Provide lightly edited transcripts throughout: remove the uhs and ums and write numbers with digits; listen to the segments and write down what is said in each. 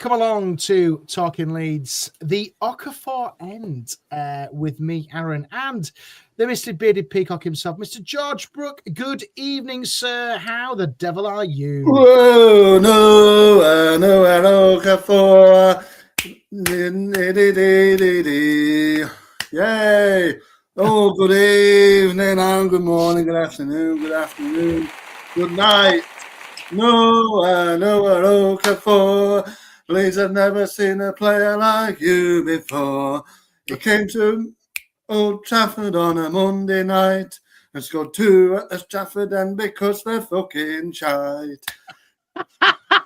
Welcome along to Talking Leeds, the Okafor end with me, Aaron, and the Mr. Bearded Peacock himself, Mr. George Brook. Good evening, sir. How the devil are you? Whoa, no, Okafor. Yay. Oh, good evening and good morning, good afternoon, good night. No, Okafor. Leeds have never seen a player like you before. He came to Old Trafford on a Monday night and scored 2 at the Trafford End because they're fucking shite.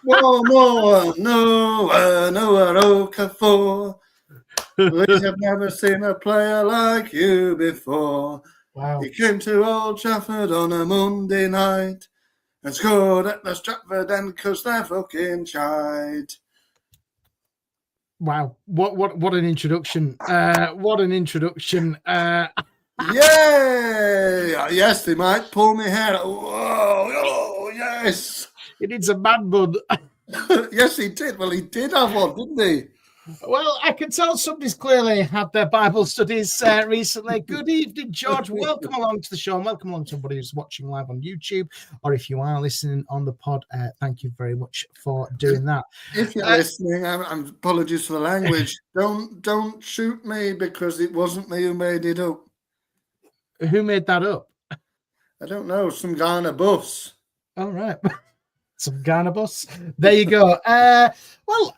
More, nowhere, Okafor. Leeds have never seen a player like you before. Wow. He came to Old Trafford on a Monday night and scored at the Stratford End because they're fucking shite. Wow, what an introduction. What an introduction. Yay! Yes, they might pull me hair. Whoa, oh, yes. It needs a man bun. Yes, he did. Well, he did have one, didn't he? Well, I can tell somebody's clearly had their Bible studies recently. Good evening, George. Welcome along to the show, and welcome along to somebody who's watching live on YouTube, or if you are listening on the pod, thank you very much for doing that. If you're listening, I'm apologies for the language. Don't shoot me because it wasn't me who made it up. Who made that up? I don't know. Some guy on a bus. All right. Some guy on a bus. There you go. Well,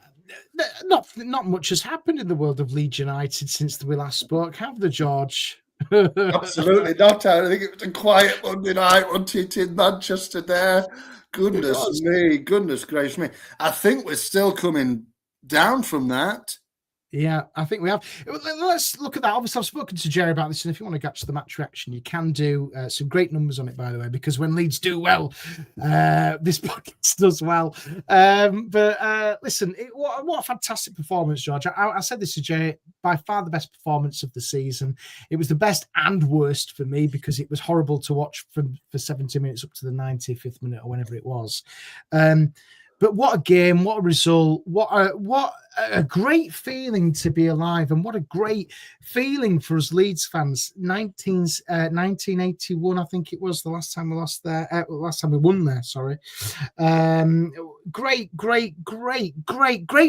not much has happened in the world of Leeds United since we last spoke, have they, George? Absolutely not. I think it was a quiet Monday night, wasn't it, in Manchester there? Goodness me, goodness gracious me. I think we're still coming down from that. Yeah, I think we have. Let's look at that. Obviously, I've spoken to Jerry about this, and if you want to catch the match reaction, you can do some great numbers on it, by the way, because when Leeds do well, this podcast does well. But listen, what a fantastic performance, George. I said this to Jerry, by far the best performance of the season. It was the best and worst for me because it was horrible to watch for 70 minutes up to the 95th minute or whenever it was. But what a game, what a result, what a great feeling to be alive, and what a great feeling for us Leeds fans. 1981, I think it was the last time we lost there, last time we won there, sorry. Great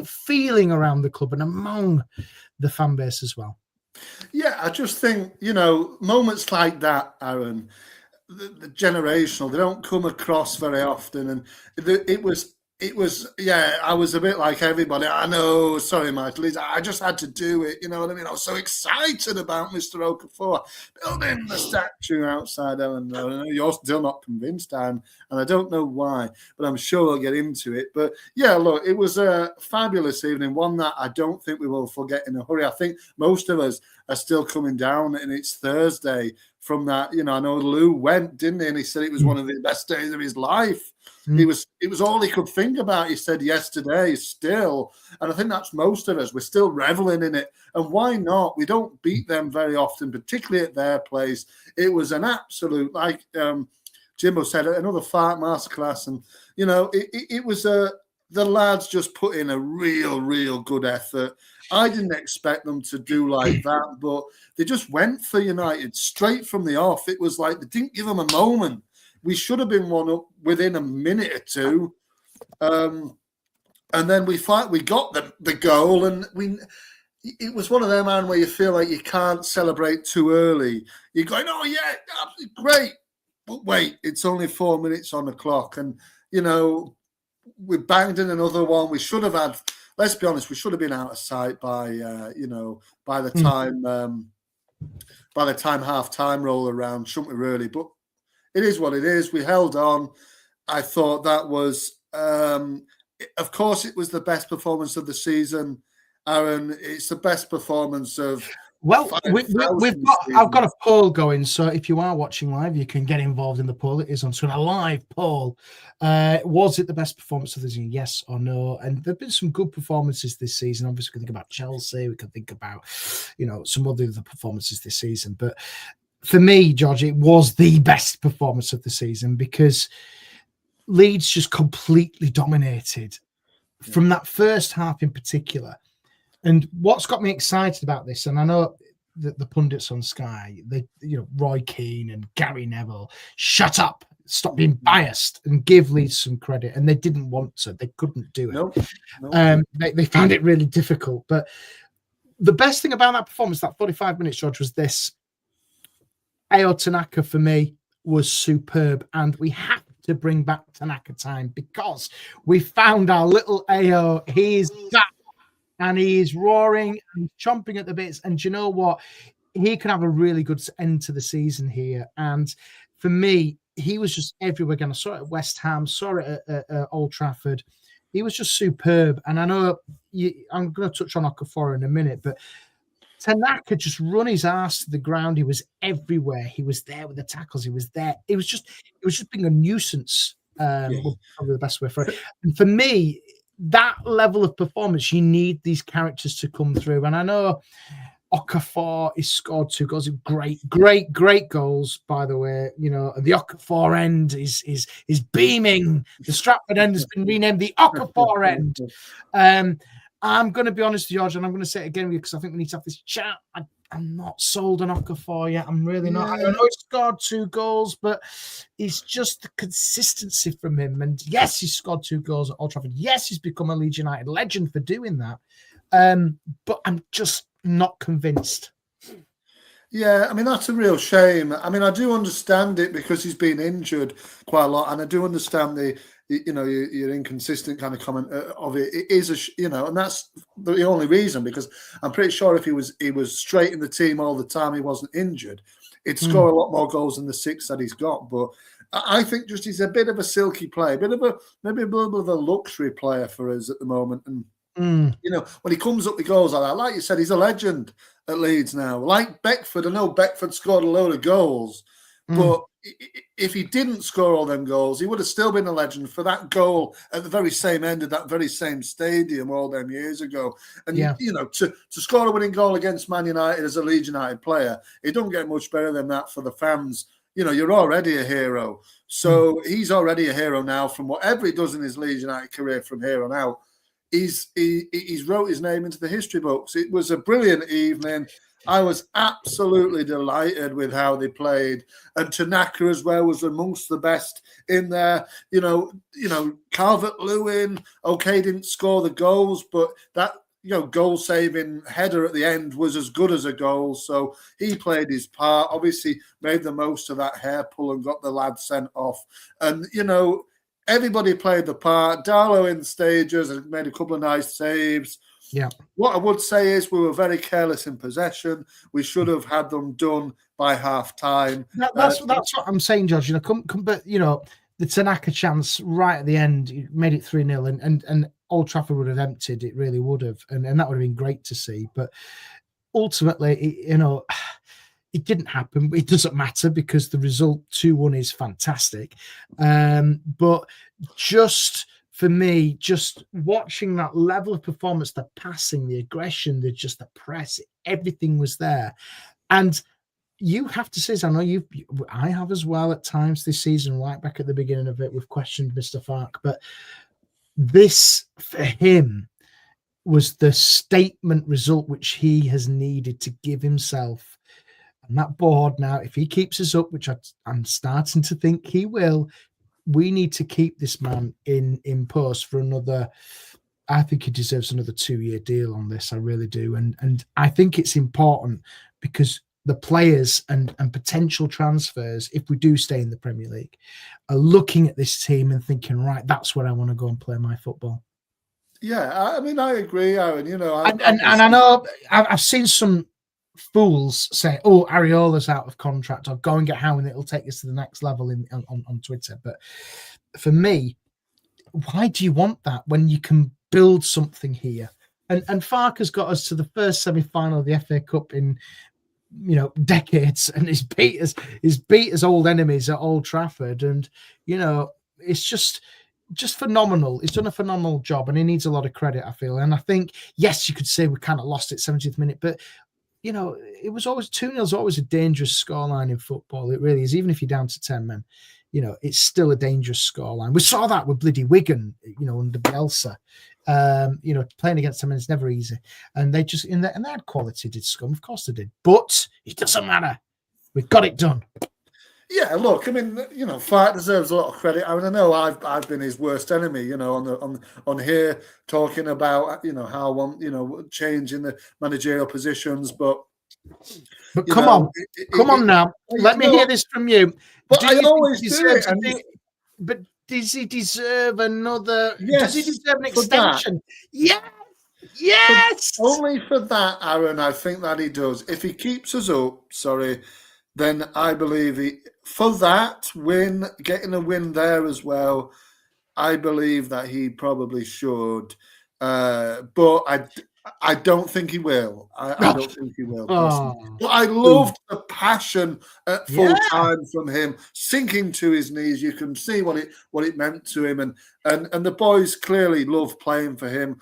feeling around the club and among the fan base as well. Yeah, I just think, moments like that, Aaron, the generational, they don't come across very often. And it was, I was a bit like everybody. I know, sorry, Michael, I just had to do it, you know what I mean? I was so excited about Mr. Okafor building the statue outside Ellen Road. I know you're still not convinced, Anne, and I don't know why, but I'm sure we'll get into it. But yeah, look, it was a fabulous evening, one that I don't think we will forget in a hurry. I think most of us are still coming down, and it's Thursday from that. I know Lou went, didn't he? And he said it was one of the best days of his life. It was all he could think about, he said yesterday, still. And I think that's most of us. We're still reveling in it. And why not? We don't beat them very often, particularly at their place. It was an absolute, like Jimbo said, another fart masterclass. And, it was the lads just put in a real good effort. I didn't expect them to do like that, but they just went for United straight from the off. It was like they didn't give them a moment. We should have been one up within a minute or two. And then we got the goal, and it was one of them, man, where you feel like you can't celebrate too early. You're going, oh, yeah, great. But wait, it's only 4 minutes on the clock. And, we banged in another one. We should have had, let's be honest, we should have been out of sight by the time half-time roll around, shouldn't we really? But it is what it is. We held on. I thought that was, of course, it was the best performance of the season, Aaron. It's the best performance of. Well, I've got a poll going, so if you are watching live, you can get involved in the poll. It is on a live poll. Was it the best performance of the season? Yes or no? And there've been some good performances this season. Obviously, we can think about Chelsea. We can think about, some other performances this season. But for me, George, it was the best performance of the season because Leeds just completely dominated from that first half in particular. And what's got me excited about this, and I know that the pundits on Sky, Roy Keane and Gary Neville, shut up, stop being biased, and give Leeds some credit. And they didn't want to; they couldn't do it. Nope. They found it really difficult. But the best thing about that performance, that 45 minutes, George, was this: Ao Tanaka for me was superb, and we have to bring back Tanaka time because we found our little Ao. He's back. And he's roaring and chomping at the bits. And you know what? He can have a really good end to the season here. And for me, he was just everywhere again. I saw it at West Ham, saw it at Old Trafford. He was just superb. And I know I'm going to touch on Okafor in a minute, but Tanaka just run his ass to the ground. He was everywhere. He was there with the tackles. He was there. It was just being a nuisance. Probably the best way for it. And for me, that level of performance, you need these characters to come through. And I know Okafor has scored 2 goals. Great goals, by the way. The Okafor end is beaming. The Stratford end has been renamed the Okafor end. I'm going to be honest, George, and I'm going to say it again because I think we need to have this chat. I'm not sold on Okafor yet. I'm really not. I know he scored 2 goals, but it's just the consistency from him. And yes, he scored 2 goals at Old Trafford. Yes, he's become a Leeds United legend for doing that. But I'm just not convinced. Yeah, I mean, that's a real shame. I mean, I do understand it because he's been injured quite a lot. And I do understand your inconsistent kind of comment of it. It is and that's the only reason, because I'm pretty sure if he was straight in the team all the time, he wasn't injured, he'd score a lot more goals than the 6 that he's got. But I think just he's a bit of a silky player, maybe a little bit of a luxury player for us at the moment. And when he comes up with goals like that, like you said, he's a legend at Leeds now. Like Beckford, I know Beckford scored a load of goals, but if he didn't score all them goals, he would have still been a legend for that goal at the very same end of that very same stadium all them years ago. And to score a winning goal against Man United as a Leeds United player, it don't get much better than that for the fans. You're already a hero. So he's already a hero now from whatever he does in his Leeds United career from here on out. He's wrote his name into the history books. It was a brilliant evening. I was absolutely delighted with how they played, and Tanaka as well was amongst the best in there. Calvert-Lewin, didn't score the goals, but that goal-saving header at the end was as good as a goal. So he played his part. Obviously, made the most of that hair pull and got the lad sent off. And everybody played the part. Darlow in stages and made a couple of nice saves. Yeah. What I would say is we were very careless in possession. We should have had them done by half time. That's what I'm saying, George. But the Tanaka chance right at the end made it 3-0, and Old Trafford would have emptied. It really would have, and that would have been great to see. But ultimately, it didn't happen. It doesn't matter because the result 2-1 is fantastic. But just for me, just watching that level of performance, the passing, the aggression, the press, everything was there. And you have to say, I know I have as well at times this season, right back at the beginning of it, we've questioned Mr. Fark, but this for him was the statement result which he has needed to give himself. And that board now, if he keeps us up, which I'm starting to think he will, we need to keep this man in post for another. I think he deserves another 2-year deal on this. I really do. And I think it's important because the players and potential transfers, if we do stay in the Premier League, are looking at this team and thinking, right, that's where I want to go and play my football. Yeah, I mean, I agree, Aaron. And I know I've seen some fools say, "Oh, Areola's out of contract," or "Go and get Howe, and it'll take us to the next level" on Twitter. But for me, why do you want that when you can build something here? And Fark has got us to the first semi-final of the FA Cup in decades, and he's beat his old enemies at Old Trafford, and it's just phenomenal. He's done a phenomenal job, and he needs a lot of credit, I feel. And I think, yes, you could say we kind of lost it 70th minute, but it was always 2-0 is always a dangerous scoreline in football. It really is. Even if you're down to 10 men, it's still a dangerous scoreline. We saw that with bloody Wigan, under Bielsa. Playing against them is never easy. And they just and they had quality, did Scum. Of course they did. But it doesn't matter. We've got it done. Yeah, look, I mean, Fight deserves a lot of credit. I mean, I know I've been his worst enemy, on here talking about how changing the managerial positions, but come on now, let me hear this from you. But I always do it. But does he deserve another? Yes, does he deserve an extension? Yes. Only for that, Aaron. I think that he does. If he keeps us up, then I believe for that win, getting a win there as well, I believe that he probably should. But I don't think he will. I don't think he will. But I loved the passion at full time from him, sinking to his knees. You can see what it meant to him, and the boys clearly love playing for him.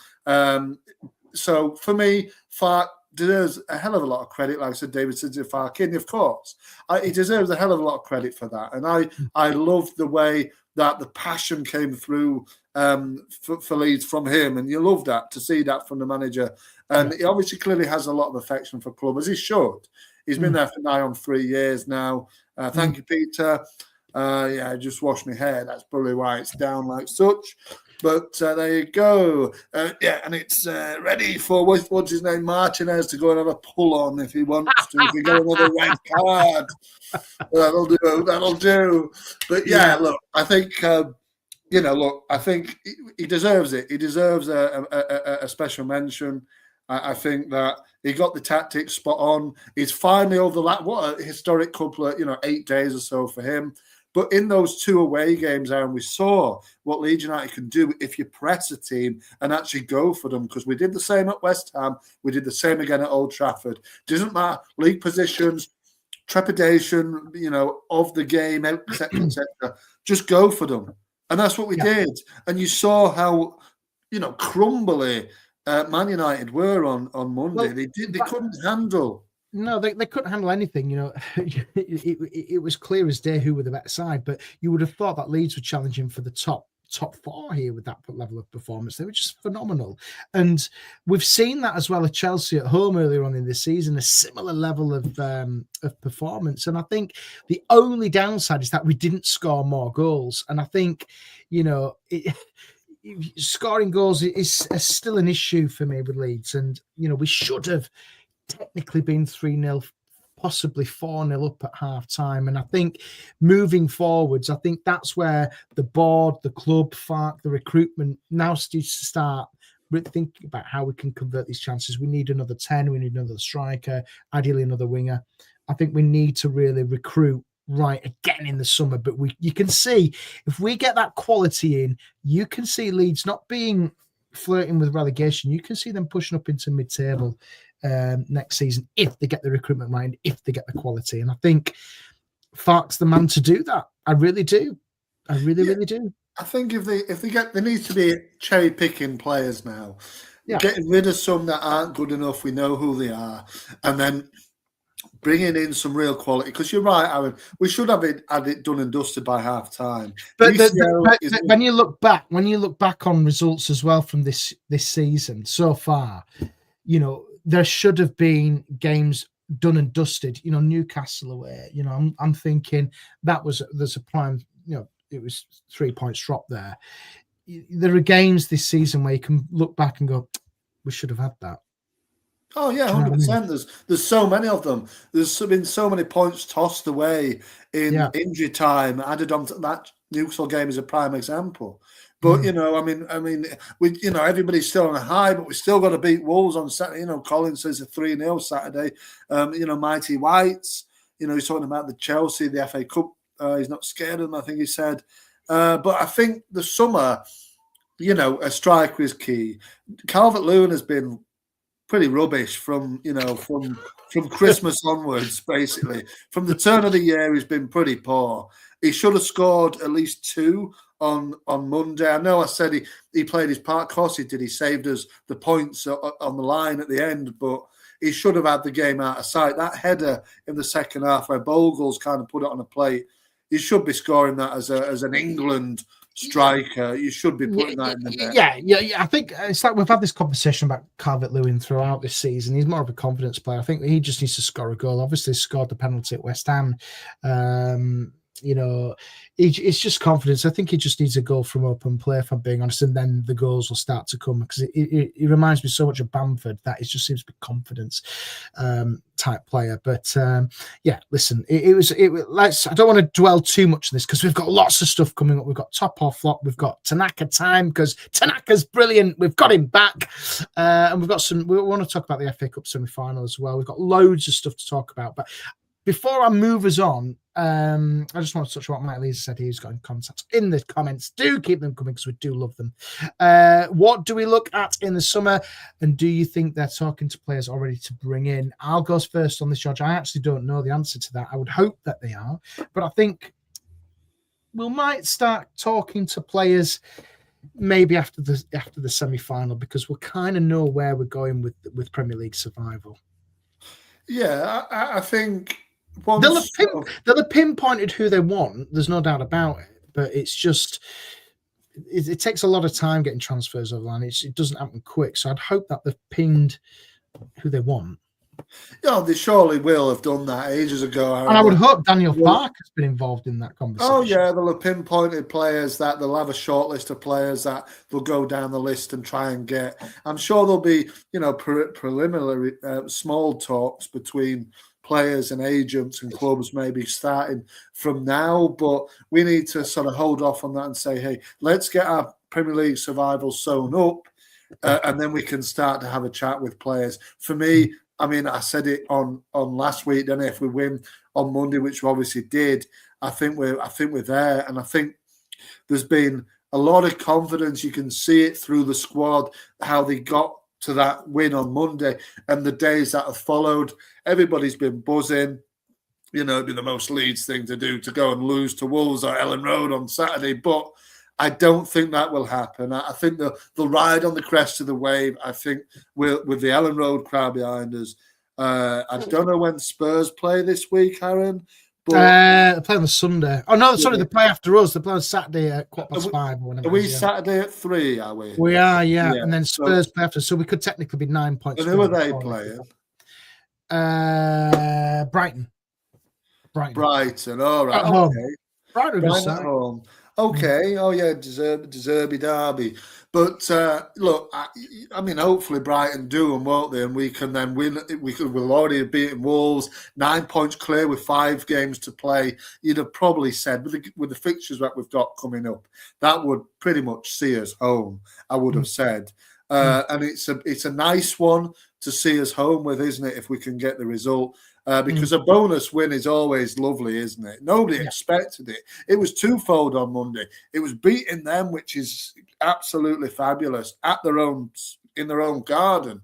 So for me, Fark deserves a hell of a lot of credit. Like I said, David said to Farkin, of course, he deserves a hell of a lot of credit for that. And I love the way that the passion came through for Leeds from him, and you love that, to see that from the manager. And he obviously clearly has a lot of affection for club, as he should. He's been there for nigh on 3 years now. Thank you, Peter. I just washed my hair. That's probably why it's down like such. But there you go. And it's ready for, what's his name, Martinez, to go and have a pull on if he wants to. If we get another red card, that'll do. But look, I think, I think he deserves it. He deserves a special mention. I think that he got the tactics spot on. He's finally over what a historic couple of, 8 days or so for him. But in those 2 away games, Aaron, we saw what Leeds United can do if you press a team and actually go for them, because we did the same at West Ham. We did the same again at Old Trafford. Doesn't matter, league positions, trepidation, of the game, etc., etc. Just go for them. And that's what we did. And you saw how, crumbly Man United were on Monday. Well, they couldn't handle. No, they couldn't handle anything. It was clear as day who were the better side. But you would have thought that Leeds were challenging for the top 4 here with that level of performance. They were just phenomenal, and we've seen that as well at Chelsea at home earlier on in the season, a similar level of performance. And I think the only downside is that we didn't score more goals. And I think scoring goals is still an issue for me with Leeds, and we should have technically been 3-0, possibly 4-0 up at half time. And I think moving forwards, I think that's where the board, the club, FARC, the recruitment now needs to start thinking about how we can convert these chances. We need another 10, we need another striker, ideally another winger. I think we need to really recruit right again in the summer. But you can see, if we get that quality in, you can see Leeds not being flirting with relegation. You can see them pushing up into mid-table next season if they get the recruitment right, and if they get the quality. And I think Fark's the man to do that. I really do. I really do. I think if they get, there needs to be cherry picking players now. Getting rid of some that aren't good enough. We know who they are, and then bringing in some real quality. Because you're right, Aaron. We should have had it done and dusted by half time. But when you look back on results as well from this season so far, there should have been games done and dusted. Newcastle away. I'm thinking there's a prime. It was 3 points drop there. There are games this season where you can look back and go, we should have had that. Oh yeah, 100%. There's so many of them. There's been so many points tossed away in injury time. Added on to that, Newcastle game is a prime example. But we everybody's still on a high, but we still got to beat Wolves on Saturday. Collins says a 3-0 Saturday. Mighty Whites. He's talking about the Chelsea, the FA Cup. He's not scared of them, I think he said. But I think the summer, a striker is key. Calvert-Lewin has been pretty rubbish from Christmas onwards, basically. From the turn of the year, he's been pretty poor. He should have scored at least 2 on Monday. I know I said he played his part. Of course he did. He saved us the points on the line at the end, but he should have had the game out of sight. That header in the second half where Bogle's kind of put it on a plate, he should be scoring that as an England striker. You should be putting that in the net. Yeah. I think it's like we've had this conversation about Calvert-Lewin throughout this season. He's more of a confidence player. I think he just needs to score a goal. Obviously, he scored the penalty at West Ham. It's just confidence. I think he just needs a goal from open play, if I'm being honest, and then the goals will start to come, because it reminds me so much of Bamford, that it just seems to be confidence type player. But listen, I don't want to dwell too much on this, because we've got lots of stuff coming up. We've got top or flop. We've got Tanaka time, because Tanaka's brilliant. We've got him back, and we've got we want to talk about the FA Cup semi-final as well. We've got loads of stuff to talk about, but before I move us on, I just want to touch on what Mike Lees said. He's got in contact in the comments. Do keep them coming, because we do love them. What do we look at in the summer, and do you think they're talking to players already to bring in? I'll go first on this, George. I actually don't know the answer to that. I would hope that they are, but I think we might start talking to players maybe after the semi-final, because we'll kind of know where we're going with Premier League survival. Yeah, I think they'll have pinpointed who they want. There's no doubt about it. But it's just it takes a lot of time getting transfers over the line. It doesn't happen quick. So I'd hope that they've pinned who they want. Yeah, they surely will have done that ages ago. And I would hope Daniel Farke has been involved in that conversation. Oh, yeah, they'll have pinpointed players that they'll have a short list of players that they'll go down the list and try and get. I'm sure there'll be, preliminary small talks between players and agents and clubs maybe starting from now, but we need to sort of hold off on that and say, hey, let's get our Premier League survival sewn up, and then we can start to have a chat with players. For me, I mean, I said it on last week, didn't I? If we win on Monday, which we obviously did, I think we're there, and I think there's been a lot of confidence. You can see it through the squad, how they got to that win on Monday and the days that have followed. Everybody's been buzzing. It'd be the most Leeds thing to do to go and lose to Wolves or Ellen Road on Saturday, but I don't think that will happen. I think they'll ride on the crest of the wave. I think with the Ellen Road crowd behind us. I don't know when Spurs play this week, Aaron. They play on the Sunday. Oh, no, sorry, they play after us. They play on Saturday at 5:15. Or whenever. Are we Saturday at 3, are we? We are, yeah. And then Spurs play after. So we could technically be 9 points. And who are they playing? Brighton. All right. Okay. Brighton at home. Okay. Oh, yeah, Deserby derby. But look, I mean, hopefully Brighton do them, won't they? And we can then win. We'll already have beaten Wolves, 9 points clear with 5 games to play. You'd have probably said with the fixtures that we've got coming up, that would pretty much see us home. I would have said, and it's a nice one to see us home with, isn't it? If we can get the result. Because a bonus win is always lovely, isn't it? Nobody expected it. It was twofold on Monday. It was beating them, which is absolutely fabulous, in their own garden.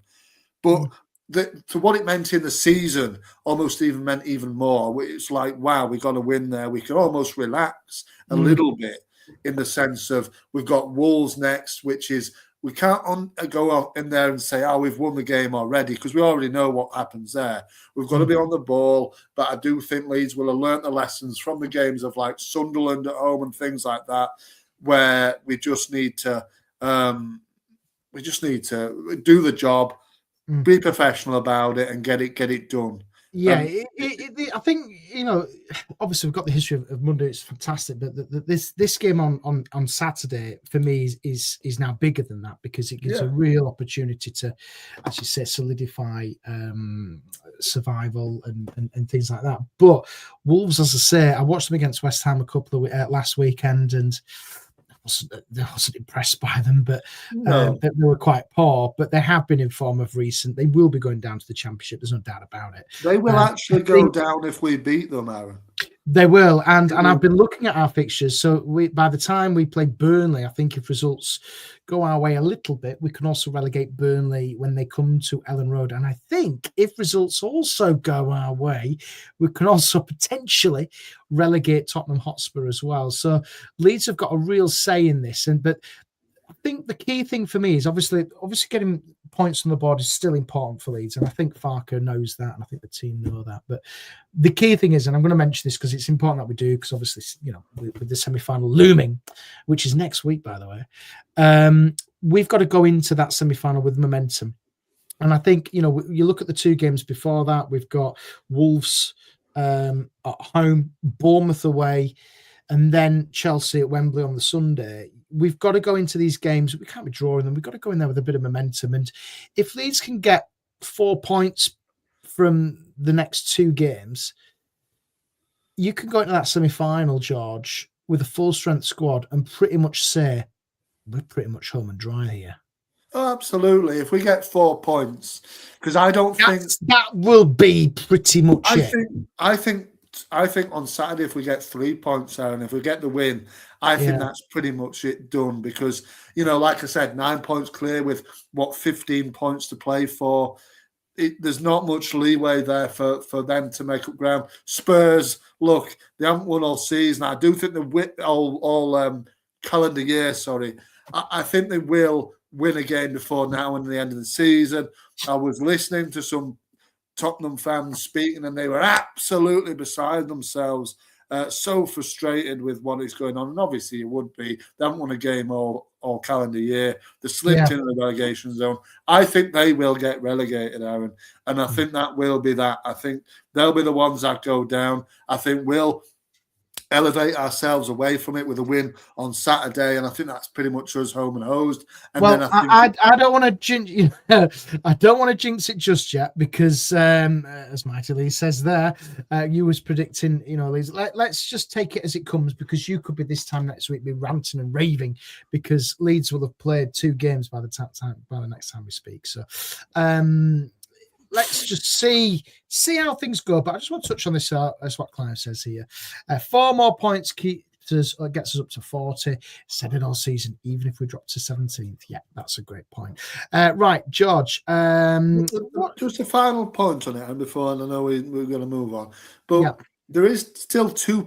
But to what it meant in the season, almost even meant even more. It's like, wow, we got to win there. We can almost relax a little bit in the sense of we've got Wolves next, which is. We can't go in there and say, we've won the game already, because we already know what happens there. We've got to be on the ball, but I do think Leeds will have learnt the lessons from the games of like Sunderland at home and things like that, where we just need to do the job, be professional about it, and get it done. Yeah, I think obviously we've got the history of Monday. It's fantastic, but this game on Saturday for me is now bigger than that, because it gives a real opportunity to actually say solidify survival and things like that. But Wolves, as I say, I watched them against West Ham a couple of last weekend, and I wasn't impressed by them, but they were quite poor. But they have been in form of recent. They will be going down to the Championship. There's no doubt about it. They will actually go down if we beat them, Aaron. They will, and I've been looking at our fixtures. So by the time we play Burnley, I think if results go our way a little bit, we can also relegate Burnley when they come to Ellen Road. And I think if results also go our way, we can also potentially relegate Tottenham Hotspur as well. So Leeds have got a real say in this, but think the key thing for me is obviously getting points on the board is still important for Leeds, and I think Farker knows that, and I think the team know that. But the key thing is, and I'm going to mention this because it's important that we do, because obviously, with the semi-final looming, which is next week, by the way, we've got to go into that semi-final with momentum. And I think, you look at the two games before that, we've got Wolves at home, Bournemouth away, and then Chelsea at Wembley on the Sunday. We've got to go into these games. We can't be drawing them. We've got to go in there with a bit of momentum. And if Leeds can get 4 points from the next two games, you can go into that semi-final, George, with a full-strength squad and pretty much say, we're pretty much home and dry here. Oh, absolutely. If we get 4 points, because I don't think that will be pretty much I think on Saturday, if we get 3 points there and if we get the win, I think that's pretty much it done, because, like I said, 9 points clear with 15 points to play for. There's not much leeway there for them to make up ground. Spurs, look, they haven't won all season. I do think all calendar year, sorry. I think they will win again before now and the end of the season. I was listening to some Tottenham fans speaking, and they were absolutely beside themselves, so frustrated with what is going on. And obviously, it would be. They haven't won a game all calendar year. They slipped into the relegation zone. I think they will get relegated, Aaron, and I think that will be that. I think they'll be the ones that go down. I think we'll elevate ourselves away from it with a win on Saturday, and I think that's pretty much us home and hosed. And well, then I don't want to jinx. I don't want to jinx it just yet, because as Mighty Lee says there, you was predicting, Leeds. Let's just take it as it comes, because you could be this time next week be ranting and raving because Leeds will have played 2 games by the next time we speak. So. Let's just see how things go. But I just want to touch on this. That's what Clive says here. 4 more points gets us up to 40. Said it all season, even if we drop to 17th. Yeah, that's a great point. Right, George. Just a final point on it, and before I know we're going to move on. But there is still two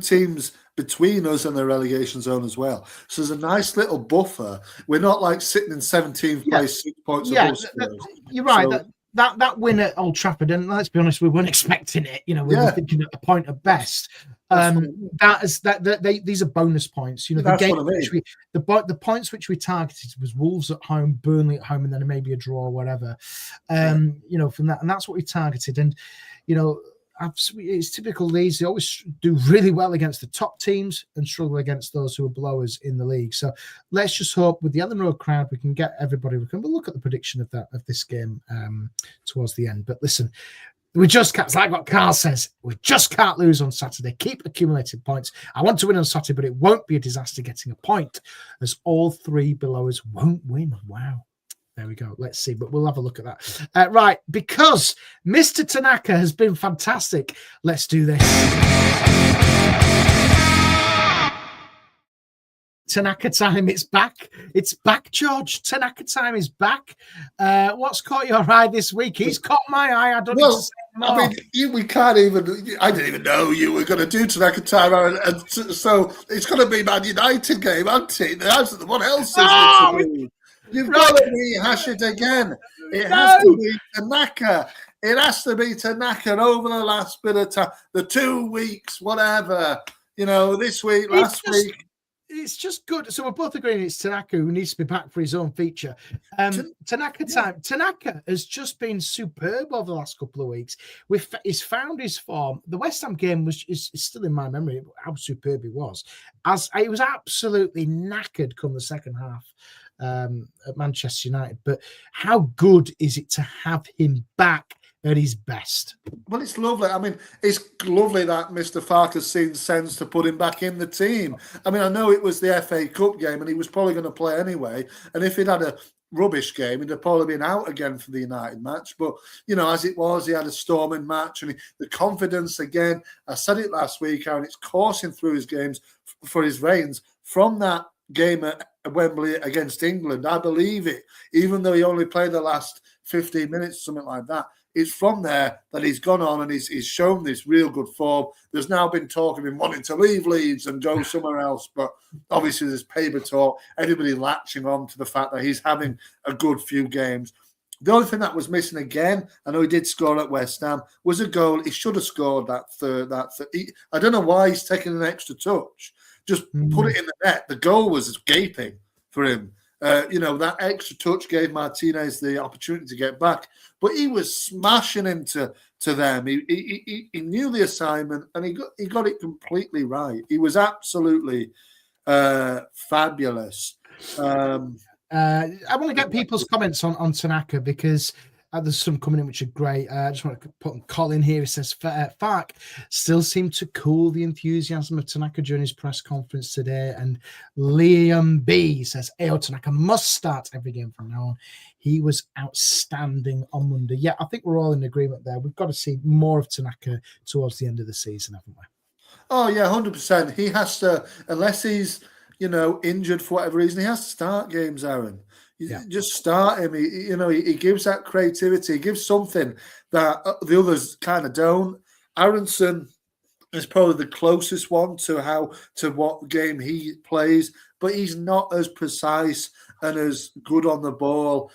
teams between us and the relegation zone as well. So there's a nice little buffer. We're not like sitting in 17th place, 6 points above Spurs. You're right. So, that win at Old Trafford, and let's be honest, we weren't expecting it. We were thinking at a point at best. These are bonus points. The game the points which we targeted was Wolves at home, Burnley at home, and then maybe a draw or whatever. From that, and that's what we targeted. And it's typical Leeds. They always do really well against the top teams and struggle against those who are below us in the league. So let's just hope with the Ellen Road crowd we can get everybody. We can look at the prediction of this game towards the end. But listen, we just can't. It's like what Carl says. We just can't lose on Saturday. Keep accumulating points. I want to win on Saturday, but it won't be a disaster getting a point, as all 3 below us won't win. Wow. There we go. Let's see, but we'll have a look at that. Right, because Mr. Tanaka has been fantastic. Let's do this. Tanaka time, it's back. It's back, George. Tanaka time is back. What's caught your eye this week? He's caught my eye. I don't need to say more. I mean, we can't even. I didn't even know you were going to do Tanaka time, and so it's going to be Man United game, isn't it? What else is it to do? You've got to rehash it again. It has to be Tanaka. It has to be Tanaka over the last bit of time, the 2 weeks, whatever. This week, last week. It's just good. So we're both agreeing it's Tanaka who needs to be back for his own feature. Tanaka time. Tanaka has just been superb over the last couple of weeks. He's found his form. The West Ham game is still in my memory how superb he was. As he was absolutely knackered come the second half. At Manchester United, but how good is it to have him back at his best? Well, it's lovely. I mean, it's lovely that Mr. Farker's seen sense to put him back in the team. I mean, I know it was the FA Cup game and he was probably going to play anyway, and if he'd had a rubbish game, he'd have probably been out again for the United match. But, as it was, he had a storming match, and the confidence again, I said it last week, Aaron, it's coursing through his games for his veins from that game at Wembley against England. I believe it, even though he only played the last 15 minutes, something like that. it's from there that he's gone on and he's shown this real good form. There's now been talk of him wanting to leave Leeds and go somewhere else, but obviously there's paper talk. Everybody latching on to the fact that he's having a good few games. The only thing that was missing again, I know he did score at West Ham, was a goal. He should have scored that third. I don't know why he's taking an extra touch. Just put it in the net. The goal was gaping for him. That extra touch gave Martinez the opportunity to get back, but he was smashing into them. He knew the assignment and he got it completely right. He was absolutely fabulous. I want to get people's comments on Tanaka because there's some coming in which are great. I just want to put Colin here. He says, Fark still seemed to cool the enthusiasm of Tanaka during his press conference today. And Liam B says, Ayo Tanaka must start every game from now on. He was outstanding on Monday. Yeah, I think we're all in agreement there. We've got to see more of Tanaka towards the end of the season, haven't we? Oh, yeah, 100%. He has to, unless he's, injured for whatever reason, he has to start games, Aaron. Just start him. He gives that creativity. He gives something that the others kind of don't. Aronson is probably the closest one to what game he plays, but he's not as precise and as good on the ball.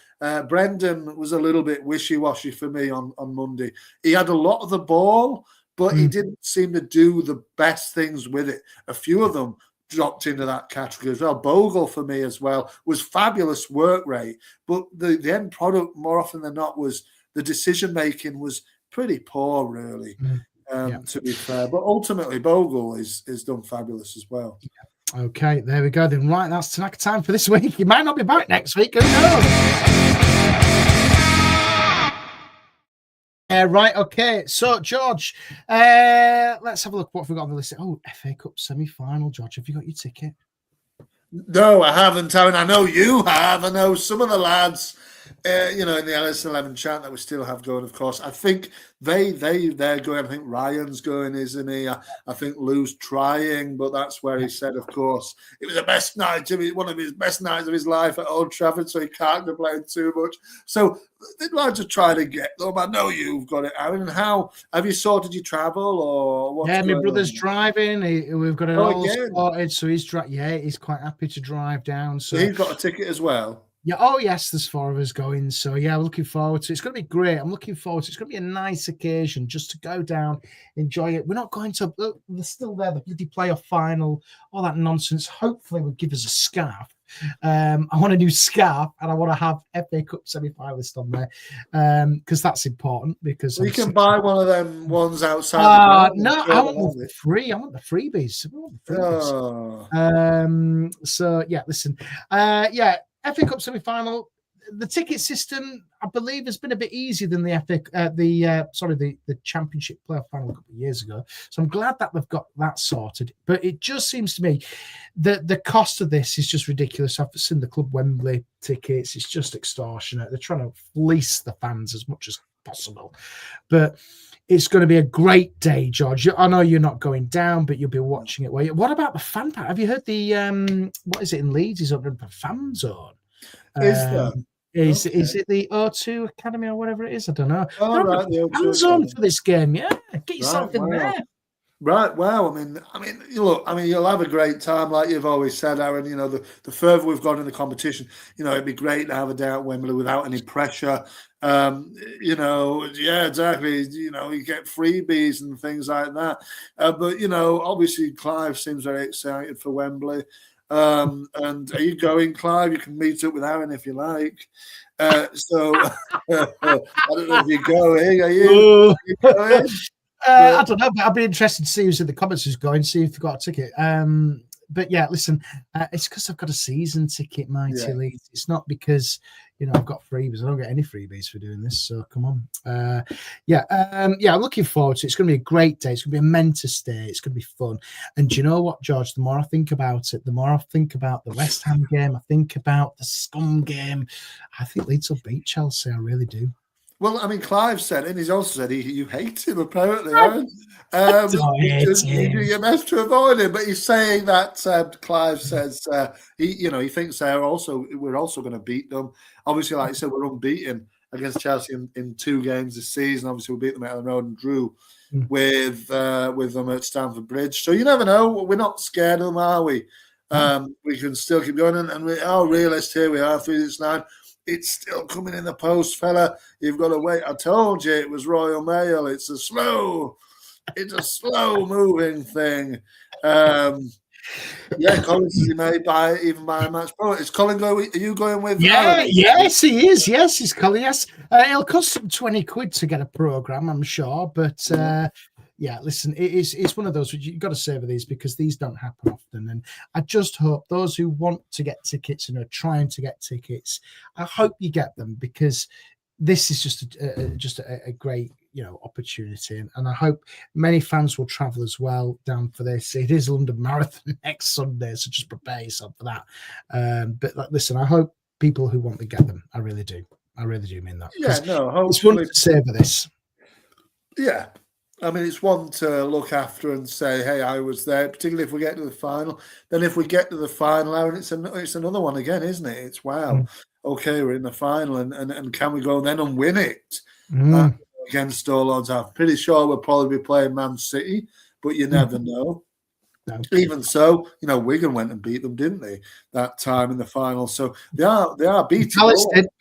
Brendan was a little bit wishy-washy for me on Monday. He had a lot of the ball, but he didn't seem to do the best things with it. A few of them dropped into that category as well. Bogle for me as well was fabulous work rate, but the end product more often than not was the decision making was pretty poor, really. To be fair, but ultimately Bogle is done fabulous as well. Okay, there we go. Then right, that's Tanaka time for this week. He might not be back next week. Who knows? Right, okay. So, George, let's have a look. What have we got on the list? Oh, FA Cup semi-final, George. Have you got your ticket? No, I haven't, Aaron. I know you have. I know some of the lads, in the LS11 chat that we still have going, of course. I think they're going. I think Ryan's going, isn't he? I think Lou's trying, but that's where he said, of course, it was the best night, one of his best nights of his life at Old Trafford, so he can't complain too much. So the lads are trying to get them. I know you've got it, Aaron. How have you sorted your travel or what? Yeah, my brother's driving. We've got it all sorted, so he's he's quite happy to drive down. So he's got a ticket as well. Yeah. Oh, yes. There's 4 of us going. So, yeah, we're looking forward to it. It's going to be great. I'm looking forward to it. It's going to be a nice occasion just to go down, enjoy it. We're not going to, they're still there, the bloody playoff final, all that nonsense. Hopefully, will give us a scarf. I want a new scarf and I want to have FA Cup semi-finalist on there because that's important. Because you can buy one of them ones outside. No, I want the free. I want the freebies. So yeah, listen. FA Cup semi-final. The ticket system, I believe, has been a bit easier than the Championship playoff final a couple of years ago. So I'm glad that they've got that sorted. But it just seems to me that the cost of this is just ridiculous. I've seen the Club Wembley tickets. It's just extortionate. They're trying to fleece the fans as much as possible. But it's going to be a great day, George. I know you're not going down, but you'll be watching it. What about the fan pack? Have you heard the what is it in Leeds? Is under the fan zone? Is it the O2 Academy or whatever it is? I don't know. Oh, right, the fan zone for this game. Yeah, get yourself in there. Right. Wow. I mean, look. You'll have a great time, like you've always said, Aaron. The further we've gone in the competition, it'd be great to have a day at Wembley without any pressure. Yeah, exactly. You get freebies and things like that. But obviously, Clive seems very excited for Wembley. And are you going, Clive? You can meet up with Aaron if you like. So I don't know if you're going. Are you going? I don't know, but I'd be interested to see who's in the comments who's going, see if they've got a ticket. But yeah, listen, it's because I've got a season ticket, Mighty Leeds. It's not because I've got freebies. I don't get any freebies for doing this. So come on. I'm looking forward to it. It's going to be a great day. It's going to be a momentous day. It's going to be fun. And do you know what, George? The more I think about it, the more I think about the West Ham game. I think about the Scum game. I think Leeds will beat Chelsea. I really do. Well, Clive said, and he's also said you hate him, apparently. You do your best to avoid him, but he's saying that Clive says he thinks we're also going to beat them. Obviously, like you said, we're unbeaten against Chelsea in 2 games this season. Obviously, we beat them at Ellen Road and drew with them at Stamford Bridge. So you never know. We're not scared of them, are we? We can still keep going. And we are realists. Here we are, 3-9. It's still coming in the post, fella. You've got to wait. I told you it was Royal Mail. It's a slow moving thing. Yeah, Colin says he may buy even by a match pro. Is Colin going? Are you going with? Aaron? Yes, he is. Yes, he's Colin. Yes, it'll cost him £20 to get a program, I'm sure. But yeah, listen, it's one of those you've got to savor these because these don't happen often. And I just hope those who want to get tickets and are trying to get tickets, I hope you get them because this is just a great opportunity, and I hope many fans will travel as well down for this. It is London Marathon next Sunday, so just prepare yourself for that. But listen, I hope people who want to get them, I really do mean that. Yeah, no, it's one to savor this. Yeah, I mean it's one to look after and say, hey, I was there. Particularly if we get to the final. Then if we get to the final, Aaron, it's another one again, isn't it? It's wow. Okay, we're in the final, and can we go then and win it against all odds? I'm pretty sure we'll probably be playing Man City, but you never know. No. Even so, Wigan went and beat them, didn't they? That time in the final, so they are beatable.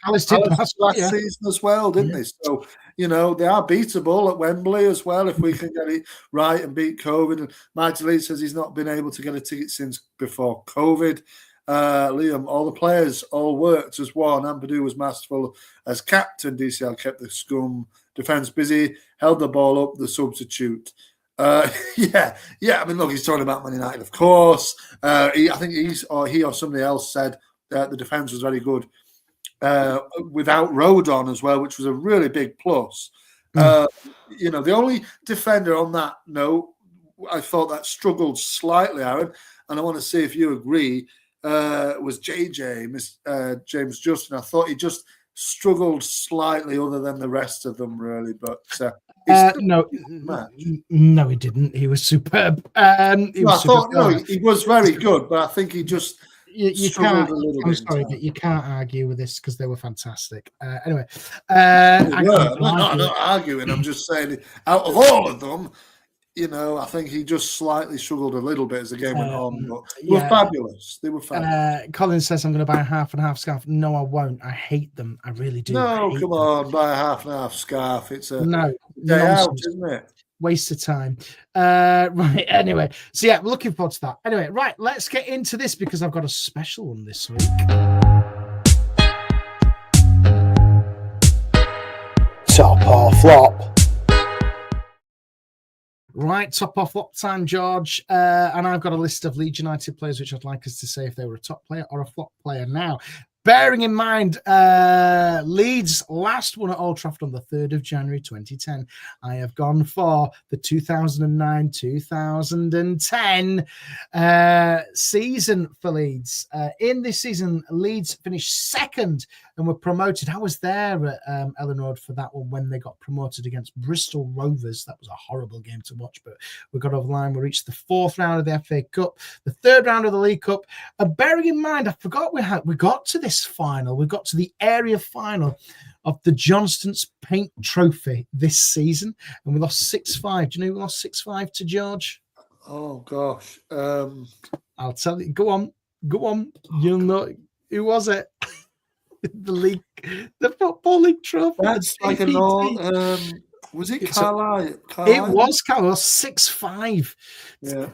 Palace did last season as well, didn't they? So they are beatable at Wembley as well if we can get it right and beat COVID. And Mighty Leeds says he's not been able to get a ticket since before COVID. Liam, all the players all worked as one. Ampadu was masterful as captain. DCL kept the scum defence busy, held the ball up, the substitute. Yeah. I mean, look, he's talking about Man United, of course. I think he or somebody else said that the defence was very good without Rodon as well, which was a really big plus. The only defender on that note, I thought that struggled slightly, Aaron, and I want to see if you agree. Was JJ, James Justin. I thought he just struggled slightly other than the rest of them, really. But no, he didn't. He was superb. He was very good, but I think he just struggled a little bit. I'm sorry, but you can't argue with this because they were fantastic. Anyway, I'm not arguing. I'm just saying, out of all of them, I think he just slightly struggled a little bit as the game went on, but they were fabulous. They were fabulous. Colin says I'm going to buy a half and half scarf. No, I won't. I hate them. I really do. No, come on, buy a half and half scarf. It's a day out, isn't it? Waste of time. Right, anyway. So yeah, we're looking forward to that. Anyway, right, let's get into this because I've got a special one this week. Top or flop. Right, top off flop time, George. And I've got a list of Leeds United players which I'd like us to say if they were a top player or a flop player. Now, bearing in mind, Leeds last won at Old Trafford on the 3rd of January 2010. I have gone for the 2009-2010 season for Leeds. In this season, Leeds finished second and were promoted. I was there at Ellen Road for that one when they got promoted against Bristol Rovers. That was a horrible game to watch, but we got over the line. We reached the 4th round of the FA Cup, the 3rd round of the League Cup. And bearing in mind, I forgot we got to this final. We got to the area final of the Johnston's Paint Trophy this season, and we lost 6-5. Do you know we lost 6-5 to, George? Oh gosh, I'll tell you. Go on. You'll know who was it. The Football League Trophy. That's like an old. Was it Carlisle? It was Carlisle 6-5. Yeah.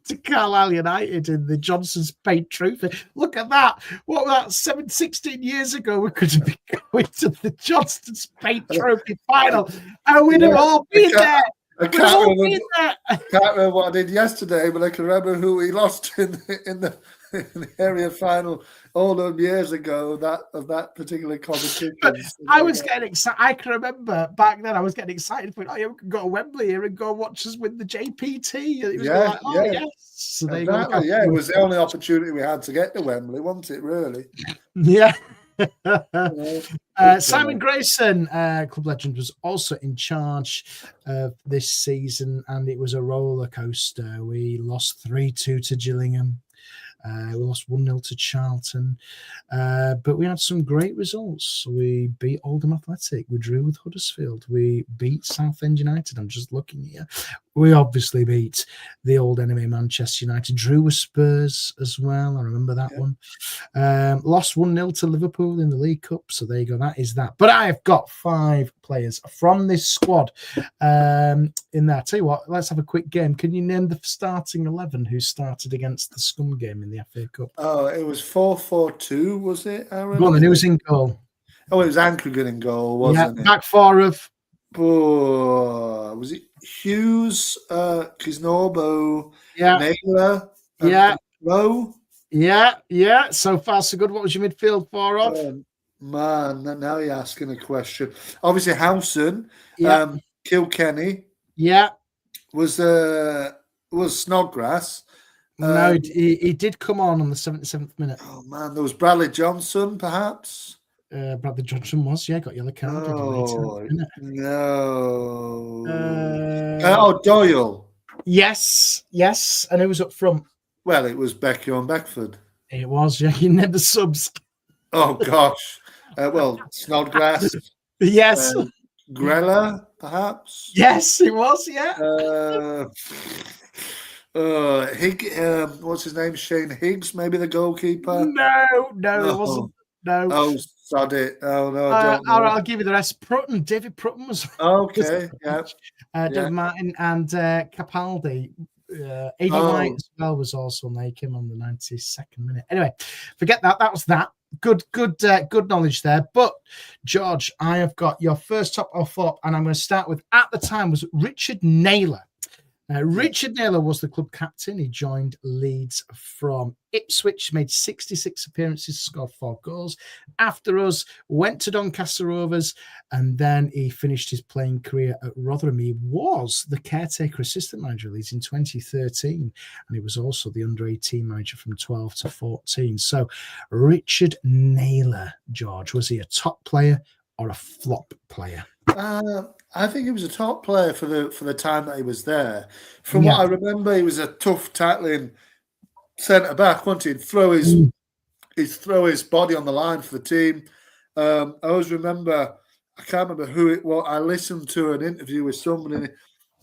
To Carlisle United in the Johnston's Paint Trophy. Look at that. What was that? 16 years ago, we could have been going to the Johnston's Paint Trophy final. And we'd have all been there. I can't remember what I did yesterday, but I can remember who we lost in the area final all those years ago of that particular competition. I was getting excited. I can remember back then I was getting excited for we can go to Wembley here and go watch us win the JPT. And it was yes. So exactly. Yeah, it was the only opportunity we had to get to Wembley, wasn't it, really? Yeah. Simon Grayson, club legend, was also in charge of this season, and it was a roller coaster. We lost 3-2 to Gillingham. We lost 1-0 to Charlton. But we had some great results. We beat Oldham Athletic. We drew with Huddersfield. We beat Southend United. I'm just looking here. We obviously beat the old enemy Manchester United. Drew with Spurs as well. I remember that one. Lost 1-0 to Liverpool in the League Cup. So there you go. That is that. But I have got 5 players from this squad in there. Tell you what, let's have a quick game. Can you name the starting 11 who started against the Scum game in the FA Cup? Oh, it was 4-4-2, was it, Aaron? Go on, who was in goal? Oh, it was Ankergan in goal, wasn't it? Back 4 of... was it Hughes, Kisnorbo, Naylor, Lowe? Yeah. So far, so good. What was your midfield 4 of? Man, now you're asking a question. Obviously, Howson, Kilkenny. Yeah. Was Snodgrass. No, he did come on the 77th minute. Oh, man, there was Bradley Johnson, perhaps? Bradley Johnson was, got yellow card. No. Doyle. Yes. And who was up front? Well, it was Becky and Beckford. It was, you never subs. Oh, gosh. Snodgrass. Yes. Grella, perhaps? Yes, it was, what's his name? Shane Higgs, maybe the goalkeeper? No, it wasn't. No. Oh, sod it. Oh, no, I don't know. All right, I'll give you the rest. David Prutton was. Okay, David Martin and Capaldi. AD White as well was also on there. He came on the 92nd minute. Anyway, forget that. That was that. Good knowledge there. But George, I have got your first top or flop, and I'm going to start with, at the time, was Richard Naylor. Richard Naylor was the club captain. He joined Leeds from Ipswich, made 66 appearances, scored 4 goals. After us, went to Doncaster Rovers, and then he finished his playing career at Rotherham. He was the caretaker assistant manager of Leeds in 2013, and he was also the under-18 manager from 12 to 14. So Richard Naylor, George, was he a top player or a flop player? I think he was a top player for the time that he was there. From what I remember, he was a tough tackling centre back. Once he'd throw his body on the line for the team. I always remember, I can't remember who it was. I listened to an interview with somebody. And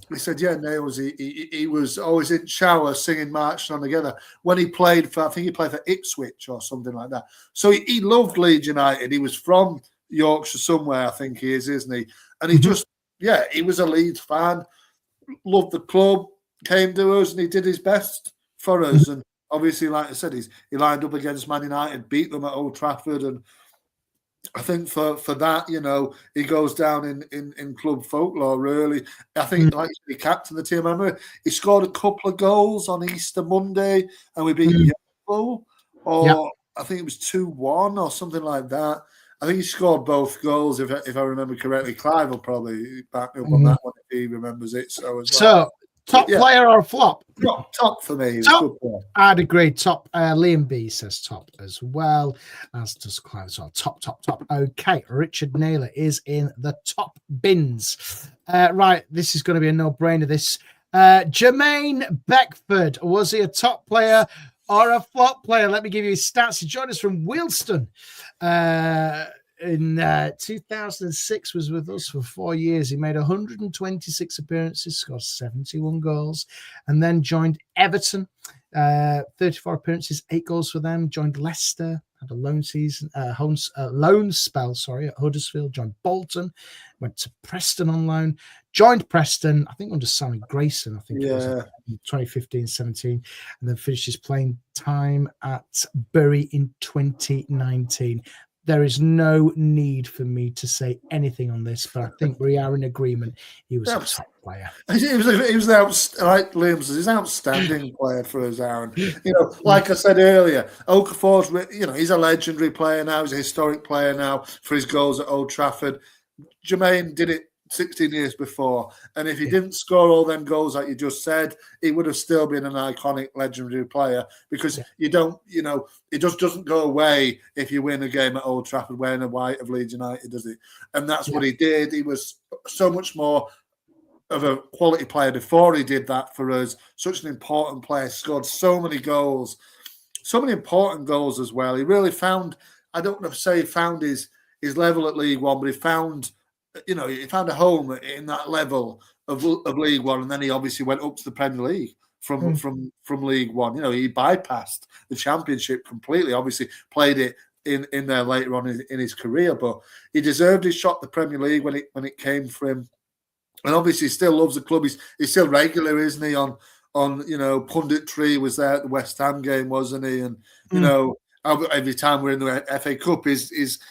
he said, Nails, he was always in shower singing March On Together when he played for, I think he played for Ipswich or something like that. So he loved Leeds United. He was from Yorkshire somewhere, I think he is, isn't he? And he just, he was a Leeds fan, loved the club, came to us, and he did his best for us. And obviously, like I said, he lined up against Man United, beat them at Old Trafford, and I think for that, he goes down in club folklore, really. I think, like he captained the team. I remember he scored a couple of goals on Easter Monday, and we beat Liverpool, I think it was 2-1 or something like that. I think he scored both goals, if I remember correctly. Clive will probably back me up on that one if he remembers it. So, top player or flop? Top for me. Top. I'd agree. Top. Liam B says top as well, as does Clive as well. Top. Okay, Richard Naylor is in the top bins. Right, this is going to be a no-brainer. This Jermaine Beckford, was he a top player or a flop player? Let me give you his stats. He joined us from Wealdstone in 2006, was with us for 4 years. He made 126 appearances, scored 71 goals, and then joined Everton, 34 appearances, 8 goals for them. Joined Leicester, had a loan spell at Huddersfield. Joined Bolton, went to Preston on loan. Joined Preston, I think under Sammy Grayson, it was in 2015-17, and then finished his playing time at Bury in 2019. There is no need for me to say anything on this, but I think we are in agreement. He was a top player. He was like Liam says, he's an outstanding player for us, Aaron. Like I said earlier, Okafor's, he's a legendary player now. He's a historic player now for his goals at Old Trafford. Jermaine did it 16 years before, and if he didn't score all them goals like you just said, he would have still been an iconic, legendary player, because it just doesn't go away if you win a game at Old Trafford wearing a white of Leeds United, does it? And that's what he did. He was so much more of a quality player before he did that for us. Such an important player, scored so many goals so many important goals as well. He really found, I don't know if say he found his level at League One, but he found a home in that level of League One, and then he obviously went up to the Premier League from League One. He bypassed the Championship completely. Obviously, played it in there later on in his career, but he deserved his shot at the Premier League when it came for him. And obviously, he still loves the club. He's still regular, isn't he? On punditry, was there at the West Ham game, wasn't he? And every time we're in the FA Cup, his